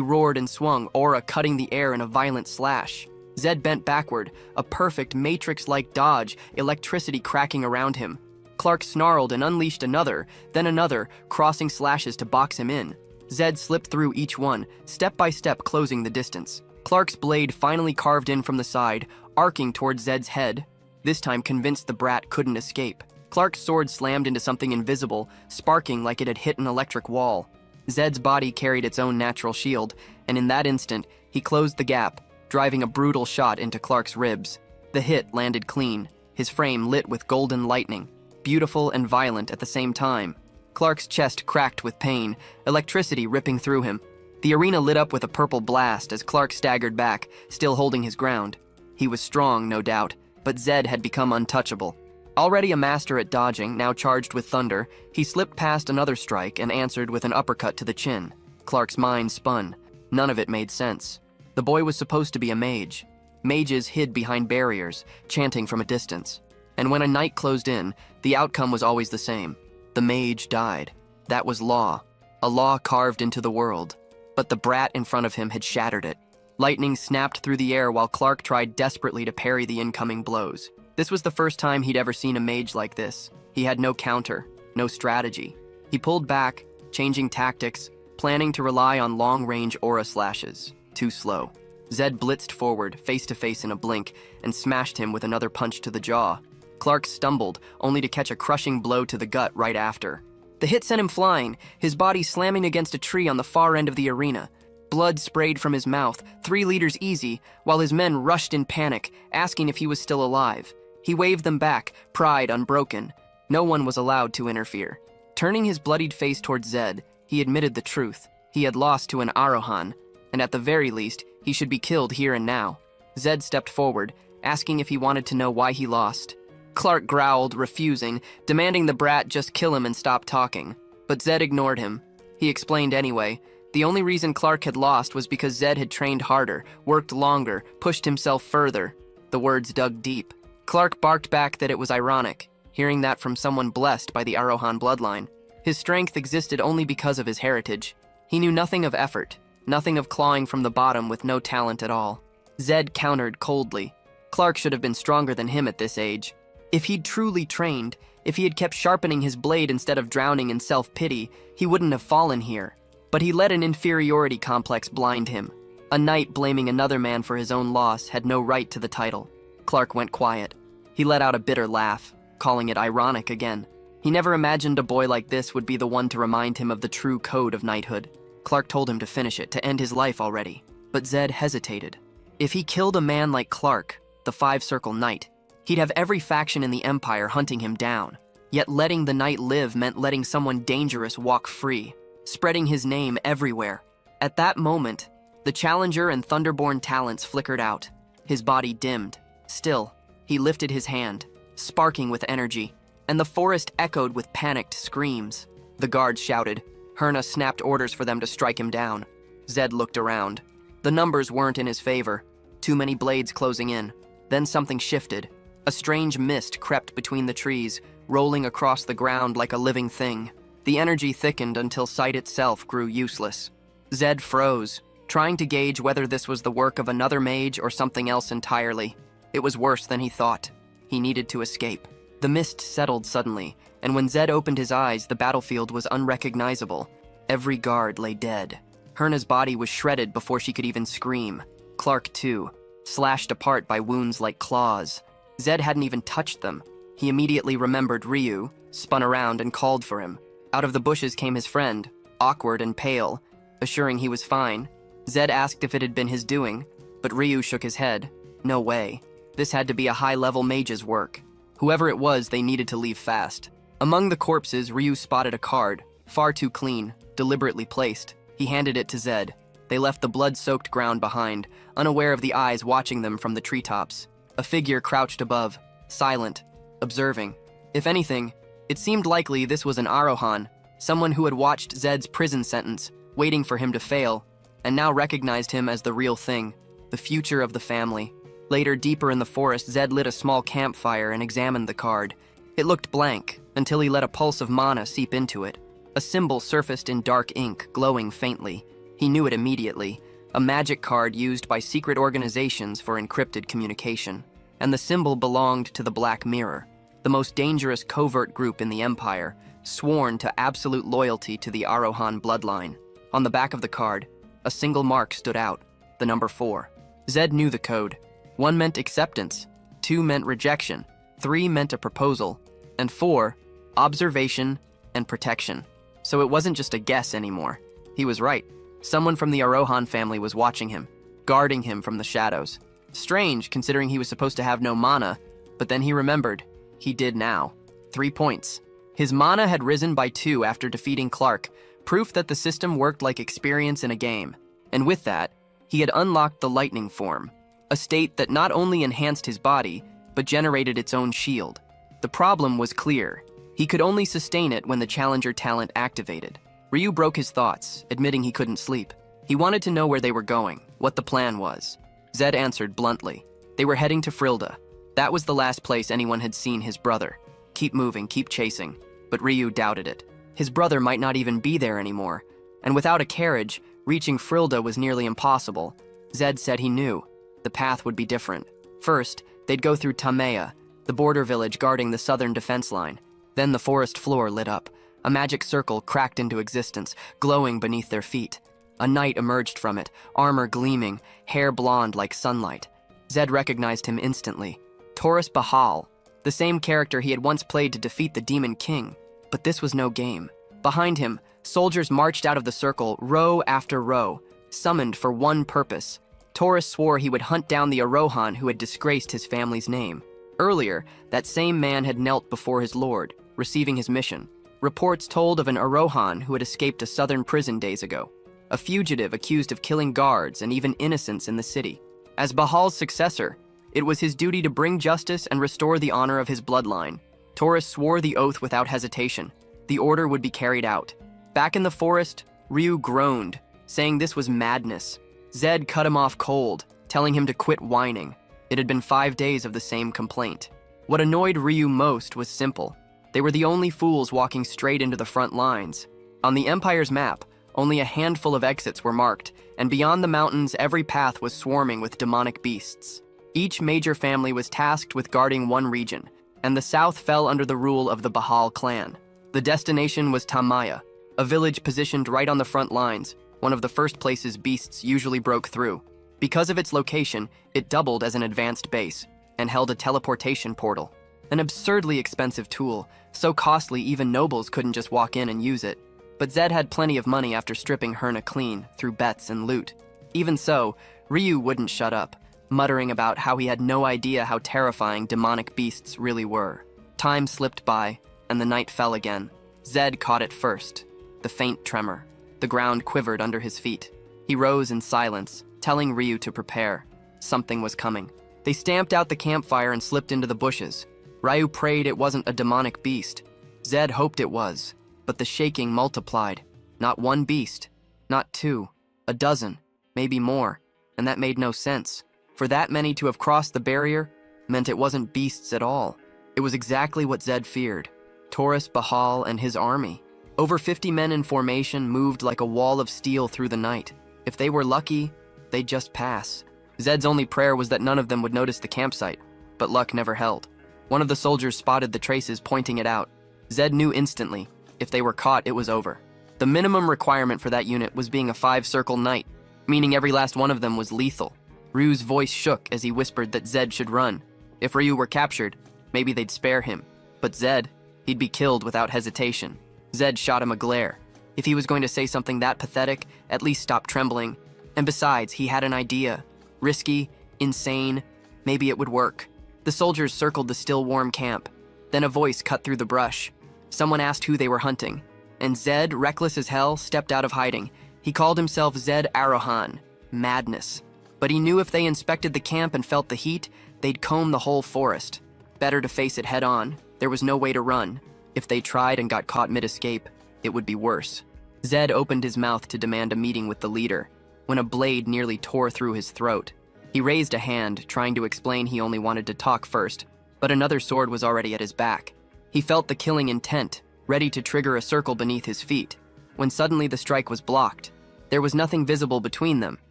roared and swung, aura cutting the air in a violent slash. Zed bent backward, a perfect Matrix-like dodge, electricity cracking around him. Clark snarled and unleashed another, then another, crossing slashes to box him in. Zed slipped through each one, step by step closing the distance. Clark's blade finally carved in from the side, arcing towards Zed's head, this time convinced the brat couldn't escape. Clark's sword slammed into something invisible, sparking like it had hit an electric wall. Zed's body carried its own natural shield, and in that instant, he closed the gap, driving a brutal shot into Clark's ribs. The hit landed clean, his frame lit with golden lightning, beautiful and violent at the same time. Clark's chest cracked with pain, electricity ripping through him. The arena lit up with a purple blast as Clark staggered back, still holding his ground. He was strong, no doubt, but Zed had become untouchable. Already a master at dodging, now charged with thunder, he slipped past another strike and answered with an uppercut to the chin. Clark's mind spun. None of it made sense. The boy was supposed to be a mage. Mages hid behind barriers, chanting from a distance. And when a night closed in, the outcome was always the same. The mage died. That was law. A law carved into the world. But the brat in front of him had shattered it. Lightning snapped through the air while Clark tried desperately to parry the incoming blows. This was the first time he'd ever seen a mage like this. He had no counter, no strategy. He pulled back, changing tactics, planning to rely on long-range aura slashes. Too slow. Zed blitzed forward, face-to-face in a blink, and smashed him with another punch to the jaw. Clark stumbled, only to catch a crushing blow to the gut right after. The hit sent him flying, his body slamming against a tree on the far end of the arena. Blood sprayed from his mouth, 3 liters easy, while his men rushed in panic, asking if he was still alive. He waved them back, pride unbroken. No one was allowed to interfere. Turning his bloodied face towards Zed, he admitted the truth. He had lost to an Arohan, and at the very least, he should be killed here and now. Zed stepped forward, asking if he wanted to know why he lost. Clark growled, refusing, demanding the brat just kill him and stop talking. But Zed ignored him. He explained anyway. The only reason Clark had lost was because Zed had trained harder, worked longer, pushed himself further. The words dug deep. Clark barked back that it was ironic, hearing that from someone blessed by the Arohan bloodline. His strength existed only because of his heritage. He knew nothing of effort, nothing of clawing from the bottom with no talent at all. Zed countered coldly. Clark should have been stronger than him at this age. If he'd truly trained, if he had kept sharpening his blade instead of drowning in self-pity, he wouldn't have fallen here. But he let an inferiority complex blind him. A knight blaming another man for his own loss had no right to the title. Clark went quiet. He let out a bitter laugh, calling it ironic again. He never imagined a boy like this would be the one to remind him of the true code of knighthood. Clark told him to finish it, to end his life already. But Zed hesitated. If he killed a man like Clark, the 5-circle knight, he'd have every faction in the Empire hunting him down. Yet letting the knight live meant letting someone dangerous walk free, spreading his name everywhere. At that moment, the Challenger and Thunderborn talents flickered out. His body dimmed. Still, he lifted his hand, sparking with energy, and the forest echoed with panicked screams. The guards shouted. Herna snapped orders for them to strike him down. Zed looked around. The numbers weren't in his favor. Too many blades closing in. Then something shifted. A strange mist crept between the trees, rolling across the ground like a living thing. The energy thickened until sight itself grew useless. Zed froze, trying to gauge whether this was the work of another mage or something else entirely. It was worse than he thought. He needed to escape. The mist settled suddenly, and when Zed opened his eyes, the battlefield was unrecognizable. Every guard lay dead. Herna's body was shredded before she could even scream. Clark, too, slashed apart by wounds like claws. Zed hadn't even touched them. He immediately remembered Ryu, spun around and called for him. Out of the bushes came his friend, awkward and pale, assuring he was fine. Zed asked if it had been his doing, but Ryu shook his head. No way. This had to be a high-level mage's work. Whoever it was, they needed to leave fast. Among the corpses, Ryu spotted a card, far too clean, deliberately placed. He handed it to Zed. They left the blood-soaked ground behind, unaware of the eyes watching them from the treetops. A figure crouched above, silent, observing. If anything, it seemed likely this was an Arohan, someone who had watched Zed's prison sentence, waiting for him to fail, and now recognized him as the real thing, the future of the family. Later, deeper in the forest, Zed lit a small campfire and examined the card. It looked blank, until he let a pulse of mana seep into it. A symbol surfaced in dark ink, glowing faintly. He knew it immediately, a magic card used by secret organizations for encrypted communication. And the symbol belonged to the Black Mirror, the most dangerous covert group in the Empire, sworn to absolute loyalty to the Arohan bloodline. On the back of the card, a single mark stood out, the number 4. Zed knew the code. 1 meant acceptance, 2 meant rejection, 3 meant a proposal, and 4, observation and protection. So it wasn't just a guess anymore. He was right. Someone from the Arohan family was watching him, guarding him from the shadows. Strange, considering he was supposed to have no mana, but then he remembered. He did now. 3 points. His mana had risen by 2 after defeating Clark, proof that the system worked like experience in a game. And with that, he had unlocked the lightning form, a state that not only enhanced his body, but generated its own shield. The problem was clear. He could only sustain it when the challenger talent activated. Ryu broke his thoughts, admitting he couldn't sleep. He wanted to know where they were going, what the plan was. Zed answered bluntly. They were heading to Frilda. That was the last place anyone had seen his brother. Keep moving, keep chasing. But Ryu doubted it. His brother might not even be there anymore, and without a carriage, reaching Frilda was nearly impossible. Zed said he knew. The path would be different. First, they'd go through Tamea, the border village guarding the southern defense line. Then the forest floor lit up. A magic circle cracked into existence, glowing beneath their feet. A knight emerged from it, armor gleaming, hair blonde like sunlight. Zed recognized him instantly. Taurus Bahal, the same character he had once played to defeat the Demon King. But this was no game. Behind him, soldiers marched out of the circle, row after row, summoned for one purpose. Taurus swore he would hunt down the Arohan who had disgraced his family's name. Earlier, that same man had knelt before his lord, receiving his mission. Reports told of an Arohan who had escaped a southern prison days ago, a fugitive accused of killing guards and even innocents in the city. As Bahal's successor, it was his duty to bring justice and restore the honor of his bloodline. Taurus swore the oath without hesitation. The order would be carried out. Back in the forest, Ryu groaned, saying this was madness. Zed cut him off cold, telling him to quit whining. It had been 5 days of the same complaint. What annoyed Ryu most was simple. They were the only fools walking straight into the front lines. On the Empire's map, only a handful of exits were marked, and beyond the mountains, every path was swarming with demonic beasts. Each major family was tasked with guarding one region, and the south fell under the rule of the Bahal clan. The destination was Tamaya, a village positioned right on the front lines, one of the first places beasts usually broke through. Because of its location, it doubled as an advanced base, and held a teleportation portal. An absurdly expensive tool, so costly even nobles couldn't just walk in and use it. But Zed had plenty of money after stripping Herna clean through bets and loot. Even so, Ryu wouldn't shut up, muttering about how he had no idea how terrifying demonic beasts really were. Time slipped by, and the night fell again. Zed caught it first, the faint tremor. The ground quivered under his feet. He rose in silence, telling Ryu to prepare. Something was coming. They stamped out the campfire and slipped into the bushes. Ryu prayed it wasn't a demonic beast. Zed hoped it was, but the shaking multiplied. Not one beast, not 2, a dozen, maybe more, and that made no sense. For that many to have crossed the barrier meant it wasn't beasts at all. It was exactly what Zed feared. Taurus Bahal and his army. Over 50 men in formation moved like a wall of steel through the night. If they were lucky, they'd just pass. Zed's only prayer was that none of them would notice the campsite, but luck never held. One of the soldiers spotted the traces, pointing it out. Zed knew instantly, if they were caught, it was over. The minimum requirement for that unit was being a 5-circle knight, meaning every last one of them was lethal. Ryu's voice shook as he whispered that Zed should run. If Ryu were captured, maybe they'd spare him. But Zed, he'd be killed without hesitation. Zed shot him a glare. If he was going to say something that pathetic, at least stop trembling. And besides, he had an idea. Risky, insane, maybe it would work. The soldiers circled the still warm camp. Then a voice cut through the brush. Someone asked who they were hunting. And Zed, reckless as hell, stepped out of hiding. He called himself Zed Arohan. Madness. But he knew if they inspected the camp and felt the heat, they'd comb the whole forest. Better to face it head on. There was no way to run. If they tried and got caught mid-escape, it would be worse. Zed opened his mouth to demand a meeting with the leader, when a blade nearly tore through his throat. He raised a hand, trying to explain he only wanted to talk first, but another sword was already at his back. He felt the killing intent, ready to trigger a circle beneath his feet, when suddenly the strike was blocked. There was nothing visible between them,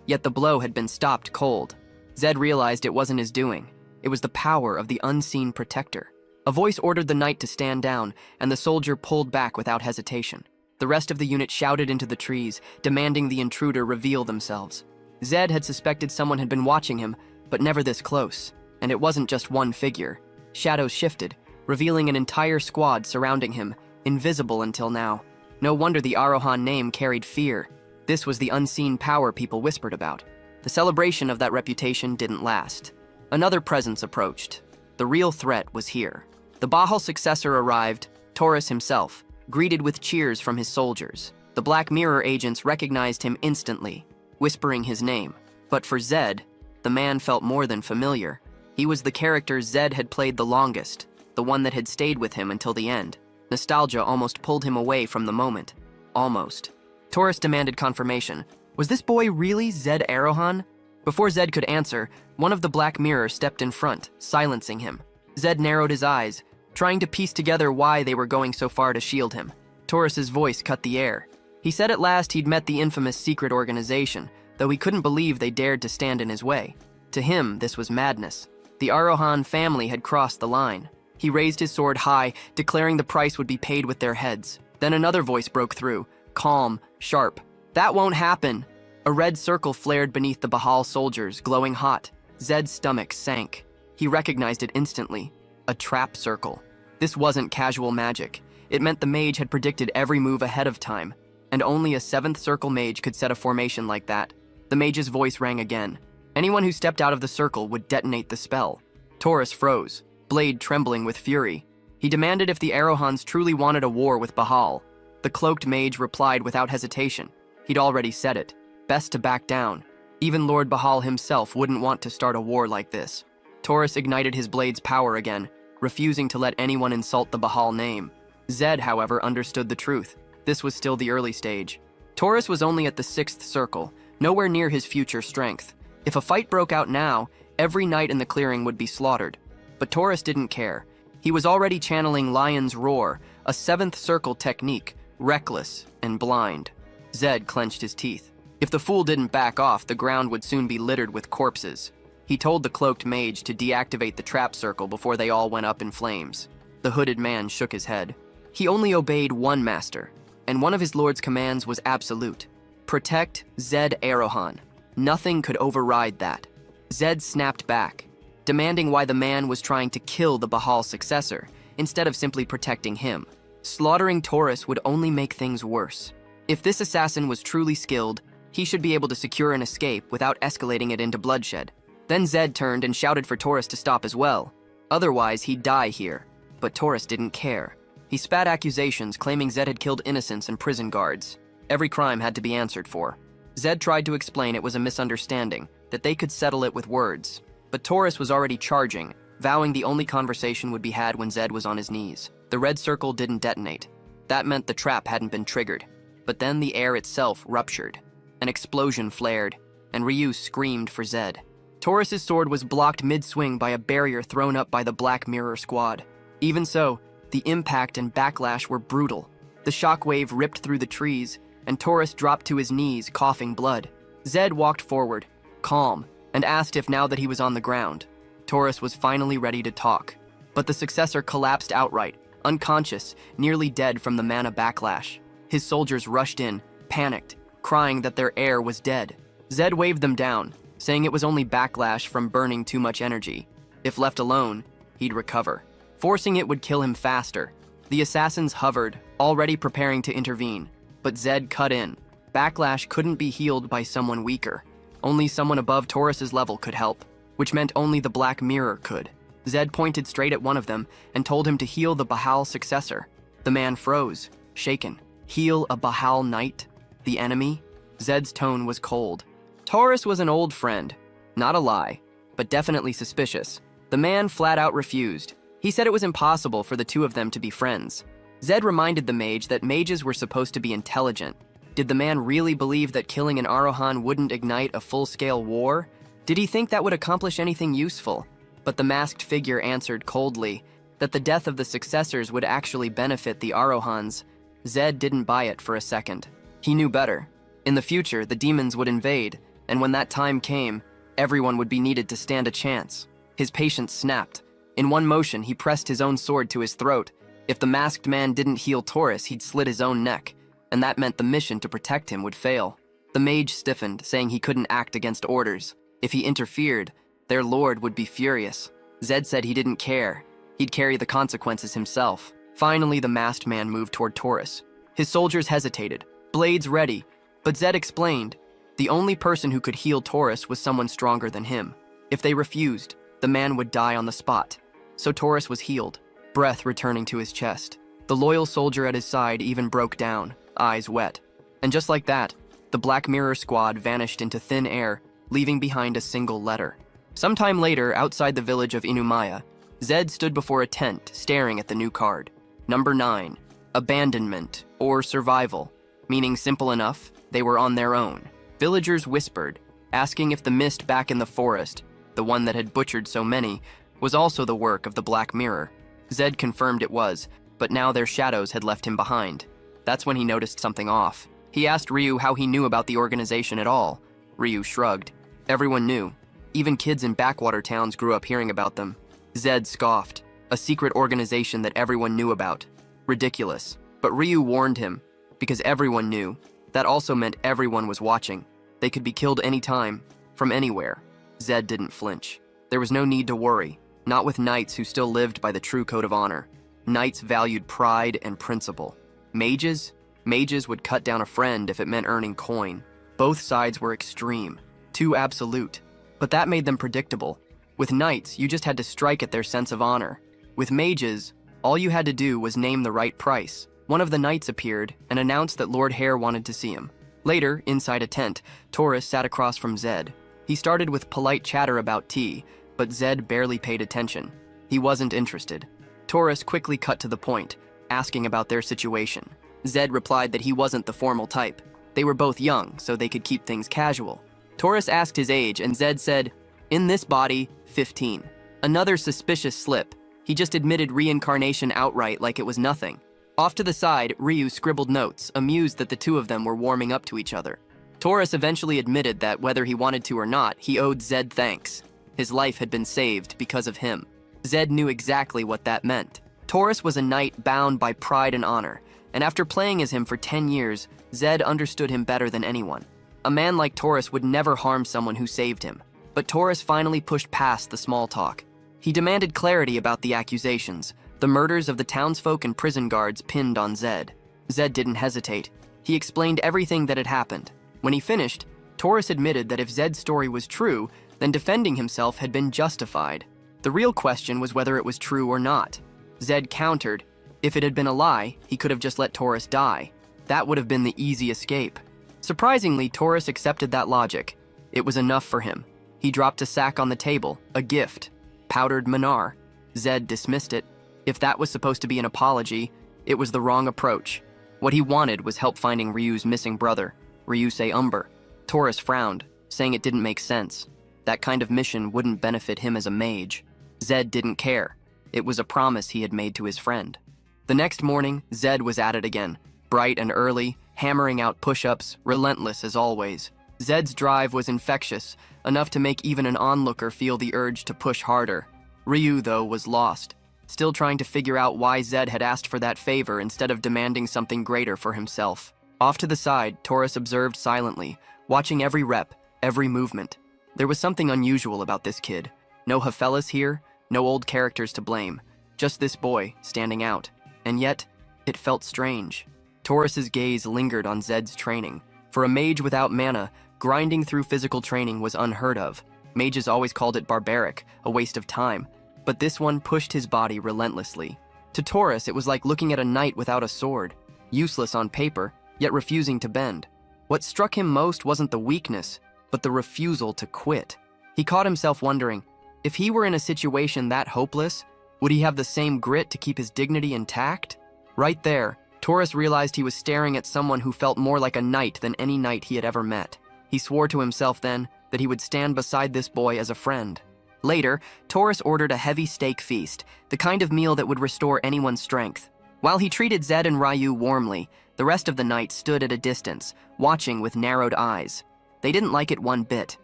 yet the blow had been stopped cold. Zed realized it wasn't his doing. It was the power of the unseen protector. A voice ordered the knight to stand down, and the soldier pulled back without hesitation. The rest of the unit shouted into the trees, demanding the intruder reveal themselves. Zed had suspected someone had been watching him, but never this close. And it wasn't just one figure. Shadows shifted, revealing an entire squad surrounding him, invisible until now. No wonder the Arohan name carried fear. This was the unseen power people whispered about. The celebration of that reputation didn't last. Another presence approached. The real threat was here. The Bahal successor arrived, Taurus himself, greeted with cheers from his soldiers. The Black Mirror agents recognized him instantly, whispering his name. But for Zed, the man felt more than familiar. He was the character Zed had played the longest, the one that had stayed with him until the end. Nostalgia almost pulled him away from the moment. Almost. Taurus demanded confirmation. Was this boy really Zed Arohan? Before Zed could answer, one of the Black Mirror stepped in front, silencing him. Zed narrowed his eyes, trying to piece together why they were going so far to shield him. Taurus's voice cut the air. He said at last he'd met the infamous secret organization, though he couldn't believe they dared to stand in his way. To him, this was madness. The Arohan family had crossed the line. He raised his sword high, declaring the price would be paid with their heads. Then another voice broke through, calm, sharp. That won't happen. A red circle flared beneath the Bahal soldiers, glowing hot. Zed's stomach sank. He recognized it instantly. A trap circle. This wasn't casual magic. It meant the mage had predicted every move ahead of time, and only a seventh circle mage could set a formation like that. The mage's voice rang again. Anyone who stepped out of the circle would detonate the spell. Taurus froze, blade trembling with fury. He demanded if the Arohans truly wanted a war with Bahal. The cloaked mage replied without hesitation. He'd already said it. Best to back down. Even Lord Bahal himself wouldn't want to start a war like this. Taurus ignited his blade's power again, refusing to let anyone insult the Bahal name. Zed, however, understood the truth. This was still the early stage. Taurus was only at the sixth circle, nowhere near his future strength. If a fight broke out now, every knight in the clearing would be slaughtered. But Taurus didn't care. He was already channeling Lion's Roar, a seventh circle technique, reckless and blind. Zed clenched his teeth. If the fool didn't back off, the ground would soon be littered with corpses. He told the cloaked mage to deactivate the trap circle before they all went up in flames. The hooded man shook his head. He only obeyed one master, and one of his lord's commands was absolute. Protect Zed Arohan. Nothing could override that. Zed snapped back, demanding why the man was trying to kill the Bahal successor, instead of simply protecting him. Slaughtering Taurus would only make things worse. If this assassin was truly skilled, he should be able to secure an escape without escalating it into bloodshed. Then Zed turned and shouted for Taurus to stop as well. Otherwise, he'd die here. But Taurus didn't care. He spat accusations, claiming Zed had killed innocents and prison guards. Every crime had to be answered for. Zed tried to explain it was a misunderstanding, that they could settle it with words. But Taurus was already charging, vowing the only conversation would be had when Zed was on his knees. The red circle didn't detonate. That meant the trap hadn't been triggered. But then the air itself ruptured. An explosion flared, and Ryu screamed for Zed. Taurus's sword was blocked mid-swing by a barrier thrown up by the Black Mirror squad. Even so, the impact and backlash were brutal. The shockwave ripped through the trees, and Taurus dropped to his knees, coughing blood. Zed walked forward, calm, and asked if now that he was on the ground, Taurus was finally ready to talk. But the successor collapsed outright, unconscious, nearly dead from the mana backlash. His soldiers rushed in, panicked, crying that their heir was dead. Zed waved them down, saying it was only backlash from burning too much energy. If left alone, he'd recover. Forcing it would kill him faster. The assassins hovered, already preparing to intervene, but Zed cut in. Backlash couldn't be healed by someone weaker. Only someone above Taurus's level could help, which meant only the Black Mirror could. Zed pointed straight at one of them and told him to heal the Bahal successor. The man froze, shaken. Heal a Bahal knight? The enemy? Zed's tone was cold. Taurus was an old friend. Not a lie, but definitely suspicious. The man flat out refused. He said it was impossible for the two of them to be friends. Zed reminded the mage that mages were supposed to be intelligent. Did the man really believe that killing an Arohan wouldn't ignite a full-scale war? Did he think that would accomplish anything useful? But the masked figure answered coldly that the death of the successors would actually benefit the Arohans. Zed didn't buy it for a second. He knew better. In the future, the demons would invade, and when that time came, everyone would be needed to stand a chance. His patience snapped. In one motion, he pressed his own sword to his throat. If the masked man didn't heal Taurus, he'd slit his own neck, and that meant the mission to protect him would fail. The mage stiffened, saying he couldn't act against orders. If he interfered, their lord would be furious. Zed said he didn't care. He'd carry the consequences himself. Finally, the masked man moved toward Taurus. His soldiers hesitated, blades ready, but Zed explained the only person who could heal Taurus was someone stronger than him. If they refused, the man would die on the spot. So Taurus was healed, breath returning to his chest. The loyal soldier at his side even broke down, eyes wet. And just like that, the Black Mirror squad vanished into thin air, leaving behind a single letter. Sometime later, outside the village of Inumaya, Zed stood before a tent, staring at the new card. Number 9, Abandonment, or Survival, meaning simple enough, they were on their own. Villagers whispered, asking if the mist back in the forest, the one that had butchered so many, was also the work of the Black Mirror. Zed confirmed it was, but now their shadows had left him behind. That's when he noticed something off. He asked Ryu how he knew about the organization at all. Ryu shrugged. Everyone knew. Even kids in backwater towns grew up hearing about them. Zed scoffed. A secret organization that everyone knew about. Ridiculous. But Ryu warned him, because everyone knew. That also meant everyone was watching. They could be killed anytime, from anywhere. Zed didn't flinch. There was no need to worry, not with knights who still lived by the true code of honor. Knights valued pride and principle. Mages? Mages would cut down a friend if it meant earning coin. Both sides were extreme, too absolute. But that made them predictable. With knights, you just had to strike at their sense of honor. With mages, all you had to do was name the right price. One of the knights appeared and announced that Lord Hare wanted to see him. Later, inside a tent, Taurus sat across from Zed. He started with polite chatter about tea, but Zed barely paid attention. He wasn't interested. Taurus quickly cut to the point, asking about their situation. Zed replied that he wasn't the formal type. They were both young, so they could keep things casual. Taurus asked his age, and Zed said, "In this body, 15. Another suspicious slip. He just admitted reincarnation outright like it was nothing. Off to the side, Ryu scribbled notes, amused that the two of them were warming up to each other. Taurus eventually admitted that whether he wanted to or not, he owed Zed thanks. His life had been saved because of him. Zed knew exactly what that meant. Taurus was a knight bound by pride and honor, and after playing as him for 10 years, Zed understood him better than anyone. A man like Taurus would never harm someone who saved him. But Taurus finally pushed past the small talk. He demanded clarity about the accusations, the murders of the townsfolk and prison guards pinned on Zed. Zed didn't hesitate. He explained everything that had happened. When he finished, Taurus admitted that if Zed's story was true, then defending himself had been justified. The real question was whether it was true or not. Zed countered. If it had been a lie, he could have just let Taurus die. That would have been the easy escape. Surprisingly, Taurus accepted that logic. It was enough for him. He dropped a sack on the table, a gift. Powdered manar. Zed dismissed it. If that was supposed to be an apology, it was the wrong approach. What he wanted was help finding Ryu's missing brother, Ryusei Umber. Taurus frowned, saying it didn't make sense. That kind of mission wouldn't benefit him as a mage. Zed didn't care. It was a promise he had made to his friend. The next morning, Zed was at it again, bright and early, hammering out push-ups, relentless as always. Zed's drive was infectious, enough to make even an onlooker feel the urge to push harder. Ryu, though, was lost, still trying to figure out why Zed had asked for that favor instead of demanding something greater for himself. Off to the side, Taurus observed silently, watching every rep, every movement. There was something unusual about this kid. No Hafellas here, no old characters to blame. Just this boy, standing out. And yet, it felt strange. Taurus's gaze lingered on Zed's training. For a mage without mana, grinding through physical training was unheard of. Mages always called it barbaric, a waste of time. But this one pushed his body relentlessly. To Taurus, it was like looking at a knight without a sword. Useless on paper, yet refusing to bend. What struck him most wasn't the weakness, but the refusal to quit. He caught himself wondering, if he were in a situation that hopeless, would he have the same grit to keep his dignity intact? Right there, Taurus realized he was staring at someone who felt more like a knight than any knight he had ever met. He swore to himself then that he would stand beside this boy as a friend. Later, Taurus ordered a heavy steak feast, the kind of meal that would restore anyone's strength. While he treated Zed and Ryu warmly, the rest of the knights stood at a distance, watching with narrowed eyes. They didn't like it one bit.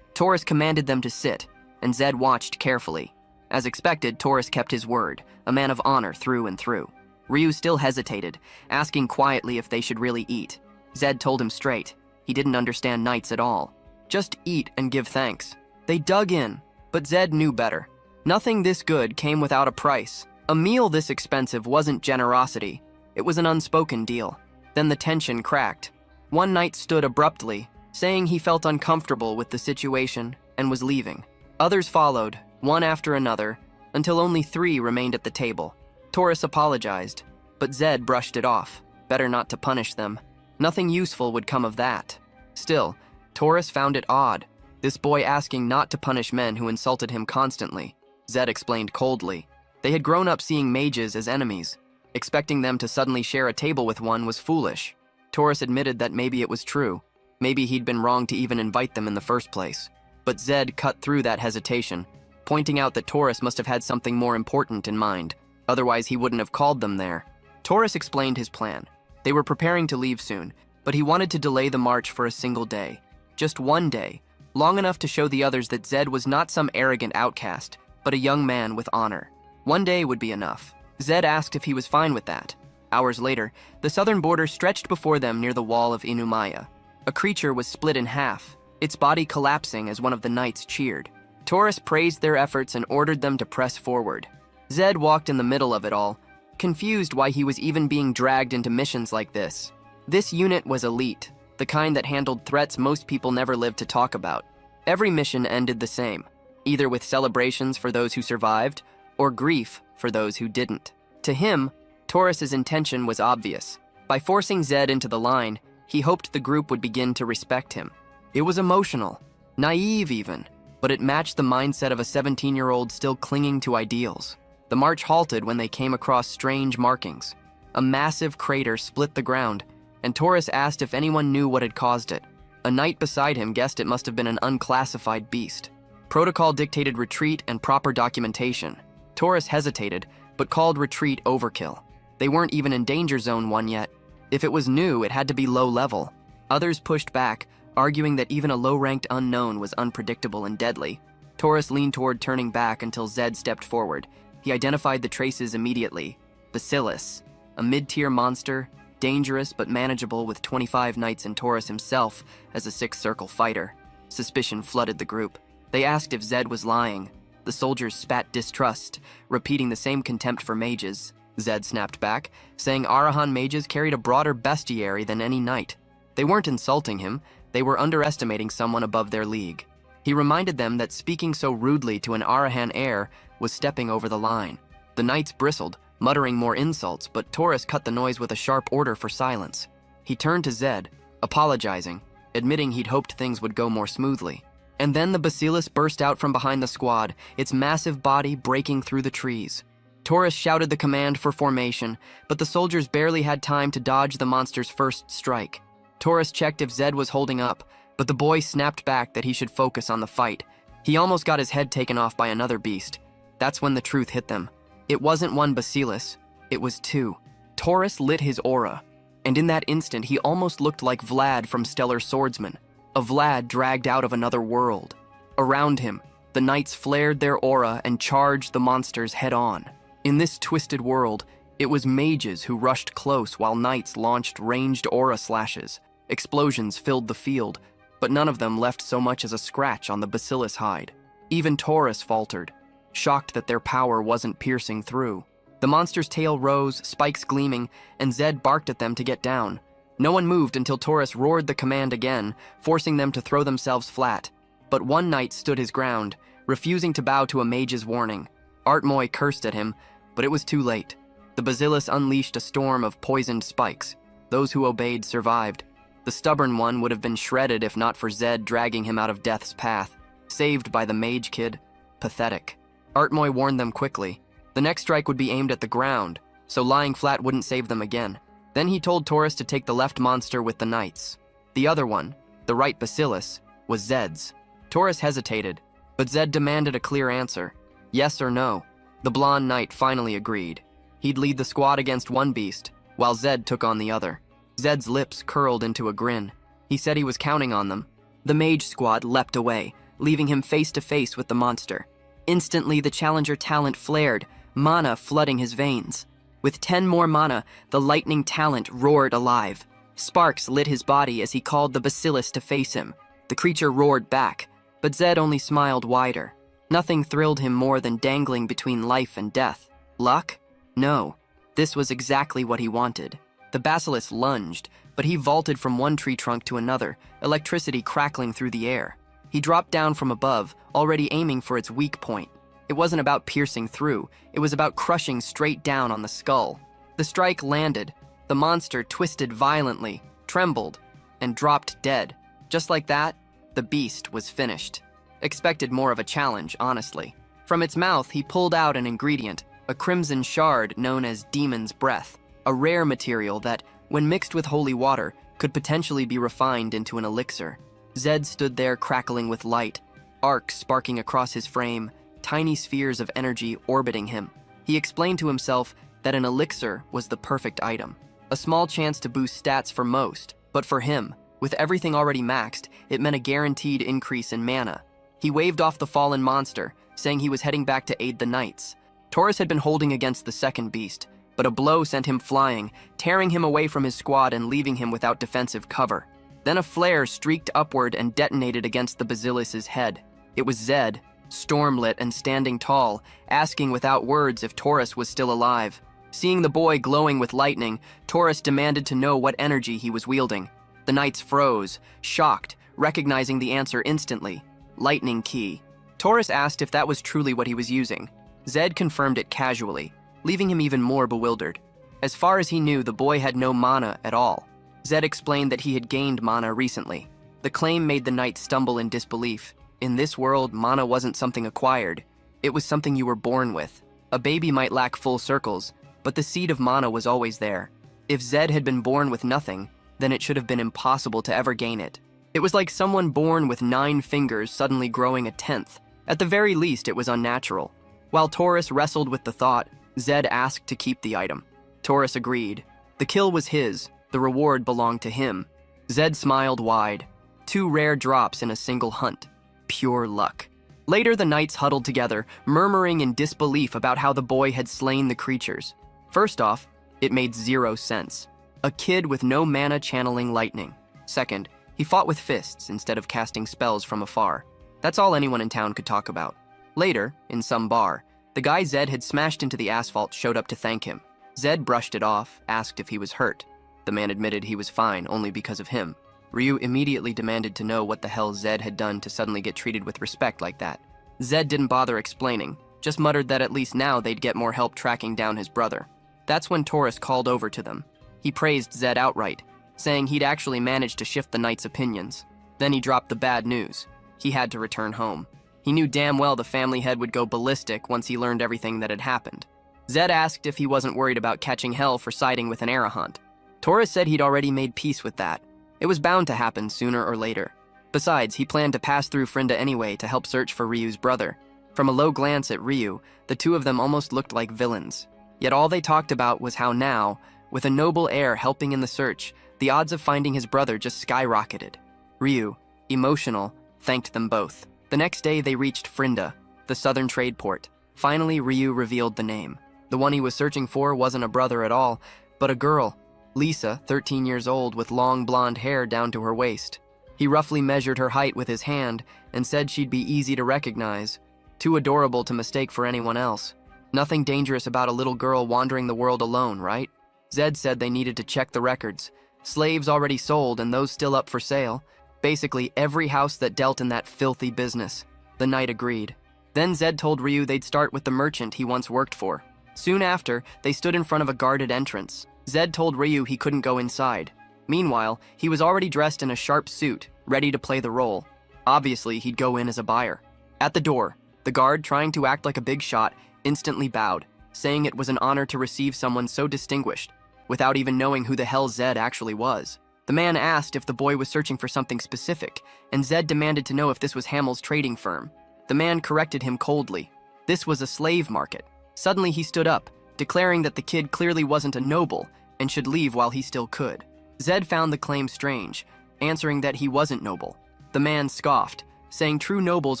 Taurus commanded them to sit, and Zed watched carefully. As expected, Taurus kept his word, a man of honor through and through. Ryu still hesitated, asking quietly if they should really eat. Zed told him straight. He didn't understand knights at all. Just eat and give thanks. They dug in, but Zed knew better. Nothing this good came without a price. A meal this expensive wasn't generosity. It was an unspoken deal. Then the tension cracked. One knight stood abruptly, saying he felt uncomfortable with the situation and was leaving. Others followed, one after another, until only 3 remained at the table. Taurus apologized, but Zed brushed it off. Better not to punish them. Nothing useful would come of that. Still, Taurus found it odd, this boy asking not to punish men who insulted him constantly. Zed explained coldly. They had grown up seeing mages as enemies. Expecting them to suddenly share a table with one was foolish. Taurus admitted that maybe it was true. Maybe he'd been wrong to even invite them in the first place. But Zed cut through that hesitation, pointing out that Taurus must have had something more important in mind. Otherwise, he wouldn't have called them there. Taurus explained his plan. They were preparing to leave soon, but he wanted to delay the march for a single day. Just one day, long enough to show the others that Zed was not some arrogant outcast, but a young man with honor. One day would be enough. Zed asked if he was fine with that. Hours later, the southern border stretched before them near the wall of Inumaya. A creature was split in half, its body collapsing as one of the knights cheered. Taurus praised their efforts and ordered them to press forward. Zed walked in the middle of it all, confused why he was even being dragged into missions like this. This unit was elite, the kind that handled threats most people never lived to talk about. Every mission ended the same, either with celebrations for those who survived, or grief for those who didn't. To him, Taurus's intention was obvious. By forcing Zed into the line, he hoped the group would begin to respect him. It was emotional, naive even, but it matched the mindset of a 17-year-old still clinging to ideals. The march halted when they came across strange markings. A massive crater split the ground, and Taurus asked if anyone knew what had caused it. A knight beside him guessed it must have been an unclassified beast. Protocol dictated retreat and proper documentation. Taurus hesitated, but called retreat overkill. They weren't even in Danger Zone 1 yet. If it was new, it had to be low level. Others pushed back, arguing that even a low-ranked unknown was unpredictable and deadly. Taurus leaned toward turning back until Zed stepped forward. He identified the traces immediately. Bacillus, a mid-tier monster, dangerous but manageable with 25 knights and Taurus himself as a sixth circle fighter. Suspicion flooded the group. They asked if Zed was lying. The soldiers spat distrust, repeating the same contempt for mages. Zed snapped back, saying Arahan mages carried a broader bestiary than any knight. They weren't insulting him, they were underestimating someone above their league. He reminded them that speaking so rudely to an Arahan heir was stepping over the line. The knights bristled, muttering more insults, but Taurus cut the noise with a sharp order for silence. He turned to Zed, apologizing, admitting he'd hoped things would go more smoothly. And then the Bacillus burst out from behind the squad, its massive body breaking through the trees. Taurus shouted the command for formation, but the soldiers barely had time to dodge the monster's first strike. Taurus checked if Zed was holding up, but the boy snapped back that he should focus on the fight. He almost got his head taken off by another beast. That's when the truth hit them. It wasn't one Bacillus, it was 2. Taurus lit his aura, and in that instant he almost looked like Vlad from Stellar Swordsman, a Vlad dragged out of another world. Around him, the knights flared their aura and charged the monsters head-on. In this twisted world, it was mages who rushed close while knights launched ranged aura slashes. Explosions filled the field, but none of them left so much as a scratch on the Bacillus hide. Even Taurus faltered, shocked that their power wasn't piercing through. The monster's tail rose, spikes gleaming, and Zed barked at them to get down. No one moved until Taurus roared the command again, forcing them to throw themselves flat. But one knight stood his ground, refusing to bow to a mage's warning. Artmoy cursed at him, but it was too late. The Bacillus unleashed a storm of poisoned spikes. Those who obeyed survived. The stubborn one would have been shredded if not for Zed dragging him out of death's path. Saved by the mage kid. Pathetic. Artmoy warned them quickly. The next strike would be aimed at the ground, so lying flat wouldn't save them again. Then he told Taurus to take the left monster with the knights. The other one, the right Bacillus, was Zed's. Taurus hesitated, but Zed demanded a clear answer. Yes or no. The blonde knight finally agreed. He'd lead the squad against one beast, while Zed took on the other. Zed's lips curled into a grin. He said he was counting on them. The mage squad leapt away, leaving him face to face with the monster. Instantly, the challenger talent flared, mana flooding his veins. With 10 more mana, the lightning talent roared alive. Sparks lit his body as he called the bacillus to face him. The creature roared back, but Zed only smiled wider. Nothing thrilled him more than dangling between life and death. Luck? No. This was exactly what he wanted. The bacillus lunged, but he vaulted from one tree trunk to another, electricity crackling through the air. He dropped down from above, already aiming for its weak point. It wasn't about piercing through, it was about crushing straight down on the skull. The strike landed. The monster twisted violently, trembled, and dropped dead. Just like that, the beast was finished. Expected more of a challenge, honestly. From its mouth, he pulled out an ingredient, a crimson shard known as Demon's Breath, a rare material that, when mixed with holy water, could potentially be refined into an elixir. Zed stood there crackling with light, arcs sparking across his frame, tiny spheres of energy orbiting him. He explained to himself that an elixir was the perfect item. A small chance to boost stats for most, but for him, with everything already maxed, it meant a guaranteed increase in mana. He waved off the fallen monster, saying he was heading back to aid the knights. Taurus had been holding against the second beast, but a blow sent him flying, tearing him away from his squad and leaving him without defensive cover. Then a flare streaked upward and detonated against the basilis's head. It was Zed, stormlit and standing tall, asking without words if Taurus was still alive. Seeing the boy glowing with lightning, Taurus demanded to know what energy he was wielding. The knights froze, shocked, recognizing the answer instantly. Lightning key. Taurus asked if that was truly what he was using. Zed confirmed it casually, leaving him even more bewildered. As far as he knew, the boy had no mana at all. Zed explained that he had gained mana recently. The claim made the knight stumble in disbelief. In this world, mana wasn't something acquired. It was something you were born with. A baby might lack full circles, but the seed of mana was always there. If Zed had been born with nothing, then it should have been impossible to ever gain it. It was like someone born with 9 fingers suddenly growing a 10th. At the very least, it was unnatural. While Taurus wrestled with the thought, Zed asked to keep the item. Taurus agreed. The kill was his, the reward belonged to him. Zed smiled wide. 2 rare drops in a single hunt. Pure luck. Later, the knights huddled together, murmuring in disbelief about how the boy had slain the creatures. First off, it made 0 sense. A kid with no mana channeling lightning. Second, he fought with fists instead of casting spells from afar. That's all anyone in town could talk about. Later, in some bar, the guy Zed had smashed into the asphalt showed up to thank him. Zed brushed it off, asked if he was hurt. The man admitted he was fine only because of him. Ryu immediately demanded to know what the hell Zed had done to suddenly get treated with respect like that. Zed didn't bother explaining, just muttered that at least now they'd get more help tracking down his brother. That's when Taurus called over to them. He praised Zed outright, saying he'd actually managed to shift the knights' opinions. Then he dropped the bad news. He had to return home. He knew damn well the family head would go ballistic once he learned everything that had happened. Zed asked if he wasn't worried about catching hell for siding with an Arahant. Taurus said he'd already made peace with that. It was bound to happen sooner or later. Besides, he planned to pass through Frinda anyway to help search for Ryu's brother. From a low glance at Ryu, the two of them almost looked like villains. Yet all they talked about was how now, with a noble heir helping in the search, the odds of finding his brother just skyrocketed. Ryu, emotional, thanked them both. The next day they reached Frinda, the southern trade port. Finally, Ryu revealed the name. The one he was searching for wasn't a brother at all, but a girl. Lisa, 13 years old, with long blonde hair down to her waist. He roughly measured her height with his hand and said she'd be easy to recognize. Too adorable to mistake for anyone else. Nothing dangerous about a little girl wandering the world alone, right? Zed said they needed to check the records. Slaves already sold and those still up for sale. Basically every house that dealt in that filthy business. The knight agreed. Then Zed told Ryu they'd start with the merchant he once worked for. Soon after, they stood in front of a guarded entrance. Zed told Ryu he couldn't go inside. Meanwhile, he was already dressed in a sharp suit, ready to play the role. Obviously, he'd go in as a buyer. At the door, the guard, trying to act like a big shot, instantly bowed, saying it was an honor to receive someone so distinguished, without even knowing who the hell Zed actually was. The man asked if the boy was searching for something specific, and Zed demanded to know if this was Hamel's trading firm. The man corrected him coldly. This was a slave market. Suddenly he stood up, declaring that the kid clearly wasn't a noble and should leave while he still could. Zed found the claim strange, answering that he wasn't noble. The man scoffed, saying true nobles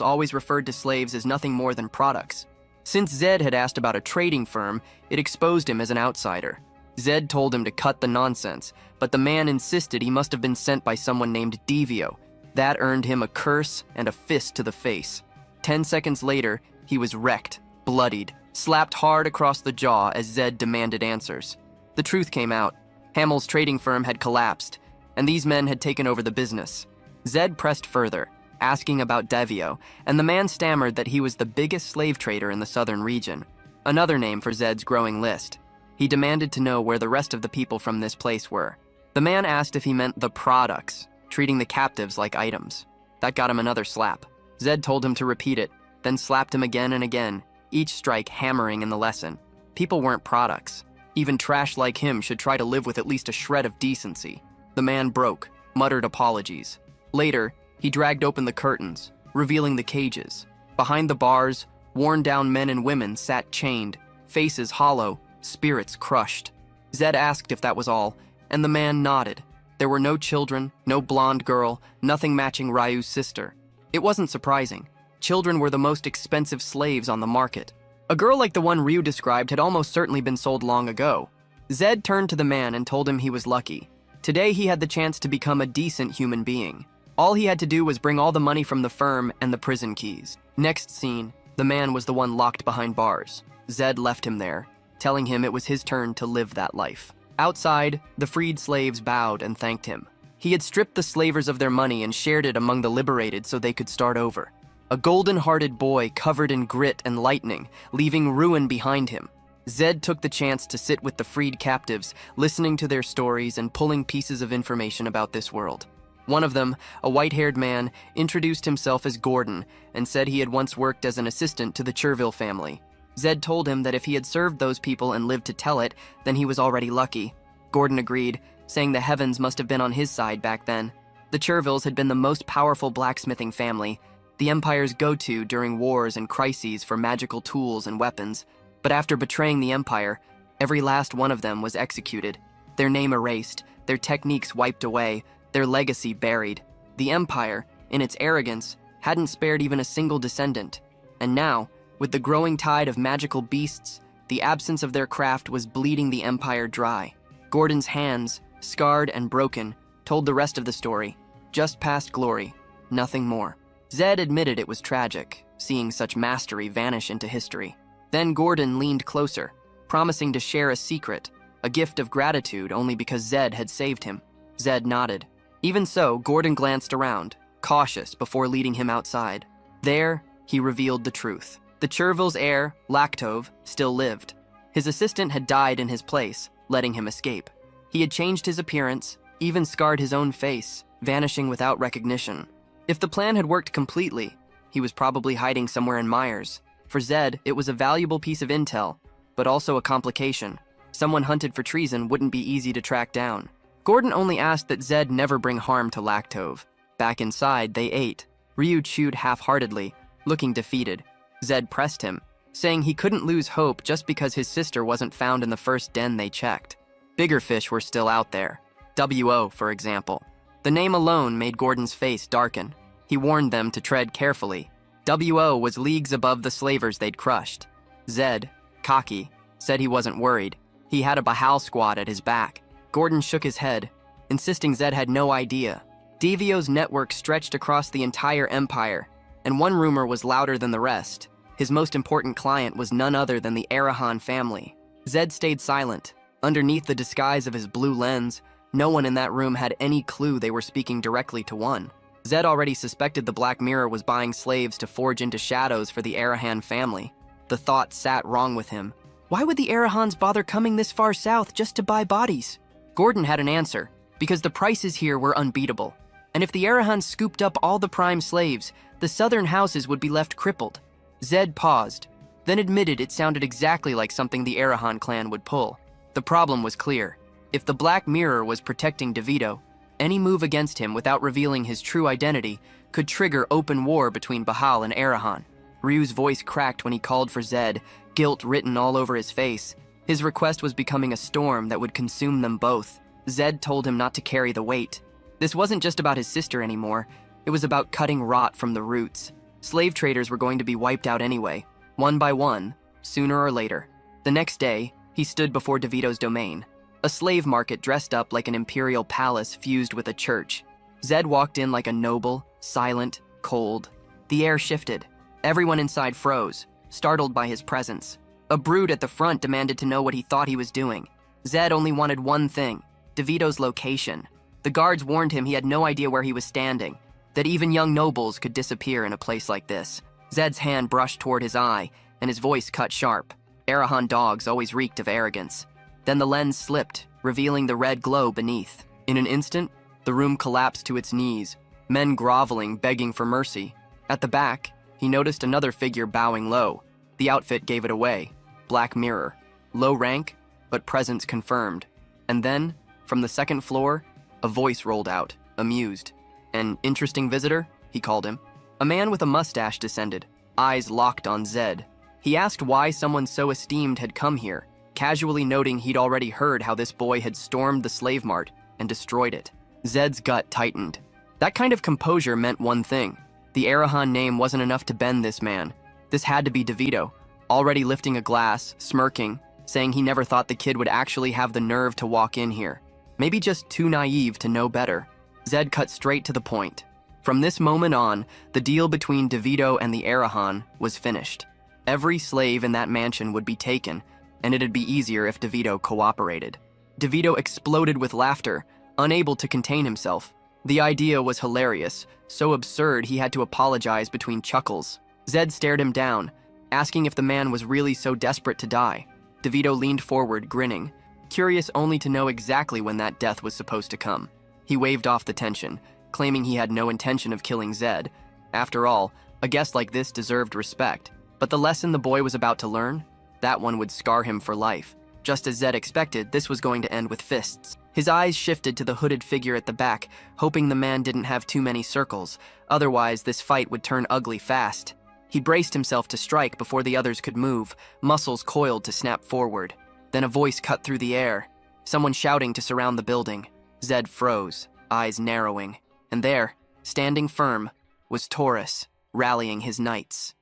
always referred to slaves as nothing more than products. Since Zed had asked about a trading firm, it exposed him as an outsider. Zed told him to cut the nonsense, but the man insisted he must have been sent by someone named Devio. That earned him a curse and a fist to the face. 10 seconds later, he was wrecked, bloodied, slapped hard across the jaw as Zed demanded answers. The truth came out. Hamel's trading firm had collapsed, and these men had taken over the business. Zed pressed further, asking about Devio, and the man stammered that he was the biggest slave trader in the southern region, another name for Zed's growing list. He demanded to know where the rest of the people from this place were. The man asked if he meant the products, treating the captives like items. That got him another slap. Zed told him to repeat it, then slapped him again and again, each strike hammering in the lesson. People weren't products. Even trash like him should try to live with at least a shred of decency. The man broke, muttered apologies. Later, he dragged open the curtains, revealing the cages. Behind the bars, worn-down men and women sat chained, faces hollow, spirits crushed. Zed asked if that was all, and the man nodded. There were no children, no blonde girl, nothing matching Ryu's sister. It wasn't surprising. Children were the most expensive slaves on the market. A girl like the one Ryu described had almost certainly been sold long ago. Zed turned to the man and told him he was lucky. Today he had the chance to become a decent human being. All he had to do was bring all the money from the firm and the prison keys. Next scene, the man was the one locked behind bars. Zed left him there, telling him it was his turn to live that life. Outside, the freed slaves bowed and thanked him. He had stripped the slavers of their money and shared it among the liberated so they could start over. A golden-hearted boy covered in grit and lightning, leaving ruin behind him. Zed took the chance to sit with the freed captives, listening to their stories and pulling pieces of information about this world. One of them, a white-haired man, introduced himself as Gordon and said he had once worked as an assistant to the Cherville family. Zed told him that if he had served those people and lived to tell it, then he was already lucky. Gordon agreed, saying the heavens must have been on his side back then. The Chervilles had been the most powerful blacksmithing family, the Empire's go-to during wars and crises for magical tools and weapons. But after betraying the Empire, every last one of them was executed. Their name erased, their techniques wiped away, their legacy buried. The Empire, in its arrogance, hadn't spared even a single descendant. And now, with the growing tide of magical beasts, the absence of their craft was bleeding the Empire dry. Gordon's hands, scarred and broken, told the rest of the story. Just past glory, nothing more. Zed admitted it was tragic, seeing such mastery vanish into history. Then Gordon leaned closer, promising to share a secret, a gift of gratitude only because Zed had saved him. Zed nodded. Even so, Gordon glanced around, cautious before leading him outside. There, he revealed the truth. The Cherville's heir, Lactove, still lived. His assistant had died in his place, letting him escape. He had changed his appearance, even scarred his own face, vanishing without recognition. If the plan had worked completely, he was probably hiding somewhere in Myers. For Zed, it was a valuable piece of intel, but also a complication. Someone hunted for treason wouldn't be easy to track down. Gordon only asked that Zed never bring harm to Lactove. Back inside, they ate. Ryu chewed half-heartedly, looking defeated. Zed pressed him, saying he couldn't lose hope just because his sister wasn't found in the first den they checked. Bigger fish were still out there. W.O., for example. The name alone made Gordon's face darken. He warned them to tread carefully. W.O. was leagues above the slavers they'd crushed. Zed, cocky, said he wasn't worried. He had a Bahal squad at his back. Gordon shook his head, insisting Zed had no idea. Devio's network stretched across the entire empire, and one rumor was louder than the rest. His most important client was none other than the Arahan family. Zed stayed silent. Underneath the disguise of his blue lens, no one in that room had any clue they were speaking directly to one. Zed already suspected the Black Mirror was buying slaves to forge into shadows for the Arahan family. The thought sat wrong with him. Why would the Arahans bother coming this far south just to buy bodies? Gordon had an answer, because the prices here were unbeatable. And if the Arahans scooped up all the prime slaves, the southern houses would be left crippled. Zed paused, then admitted it sounded exactly like something the Arahan clan would pull. The problem was clear. If the Black Mirror was protecting DeVito, any move against him without revealing his true identity could trigger open war between Bahal and Arahan. Ryu's voice cracked when he called for Zed, guilt written all over his face. His request was becoming a storm that would consume them both. Zed told him not to carry the weight. This wasn't just about his sister anymore. It was about cutting rot from the roots. Slave traders were going to be wiped out anyway, one by one, sooner or later. The next day, he stood before DeVito's domain. A slave market dressed up like an imperial palace fused with a church. Zed walked in like a noble, silent, cold. The air shifted. Everyone inside froze, startled by his presence. A brood at the front demanded to know what he thought he was doing. Zed only wanted one thing: DeVito's location. The guards warned him he had no idea where he was standing, that even young nobles could disappear in a place like this. Zed's hand brushed toward his eye, and his voice cut sharp. Arahan dogs always reeked of arrogance. Then the lens slipped, revealing the red glow beneath. In an instant, the room collapsed to its knees, men groveling, begging for mercy. At the back, he noticed another figure bowing low. The outfit gave it away. Black mirror. Low rank, but presence confirmed. And then, from the second floor, a voice rolled out, amused. An interesting visitor, he called him. A man with a mustache descended, eyes locked on Zed. He asked why someone so esteemed had come here, casually noting he'd already heard how this boy had stormed the slave mart and destroyed it. Zed's gut tightened. That kind of composure meant one thing. The Arahan name wasn't enough to bend this man. This had to be DeVito, already lifting a glass, smirking, saying he never thought the kid would actually have the nerve to walk in here. Maybe just too naive to know better. Zed cut straight to the point. From this moment on, the deal between DeVito and the Arahan was finished. Every slave in that mansion would be taken, and it'd be easier if DeVito cooperated. DeVito exploded with laughter, unable to contain himself. The idea was hilarious, so absurd he had to apologize between chuckles. Zed stared him down, asking if the man was really so desperate to die. DeVito leaned forward, grinning, curious only to know exactly when that death was supposed to come. He waved off the tension, claiming he had no intention of killing Zed. After all, a guest like this deserved respect. But the lesson the boy was about to learn, that one would scar him for life. Just as Zed expected, this was going to end with fists. His eyes shifted to the hooded figure at the back, hoping the man didn't have too many circles. Otherwise, this fight would turn ugly fast. He braced himself to strike before the others could move, muscles coiled to snap forward. Then a voice cut through the air, someone shouting to surround the building. Zed froze, eyes narrowing. And there, standing firm, was Taurus, rallying his knights.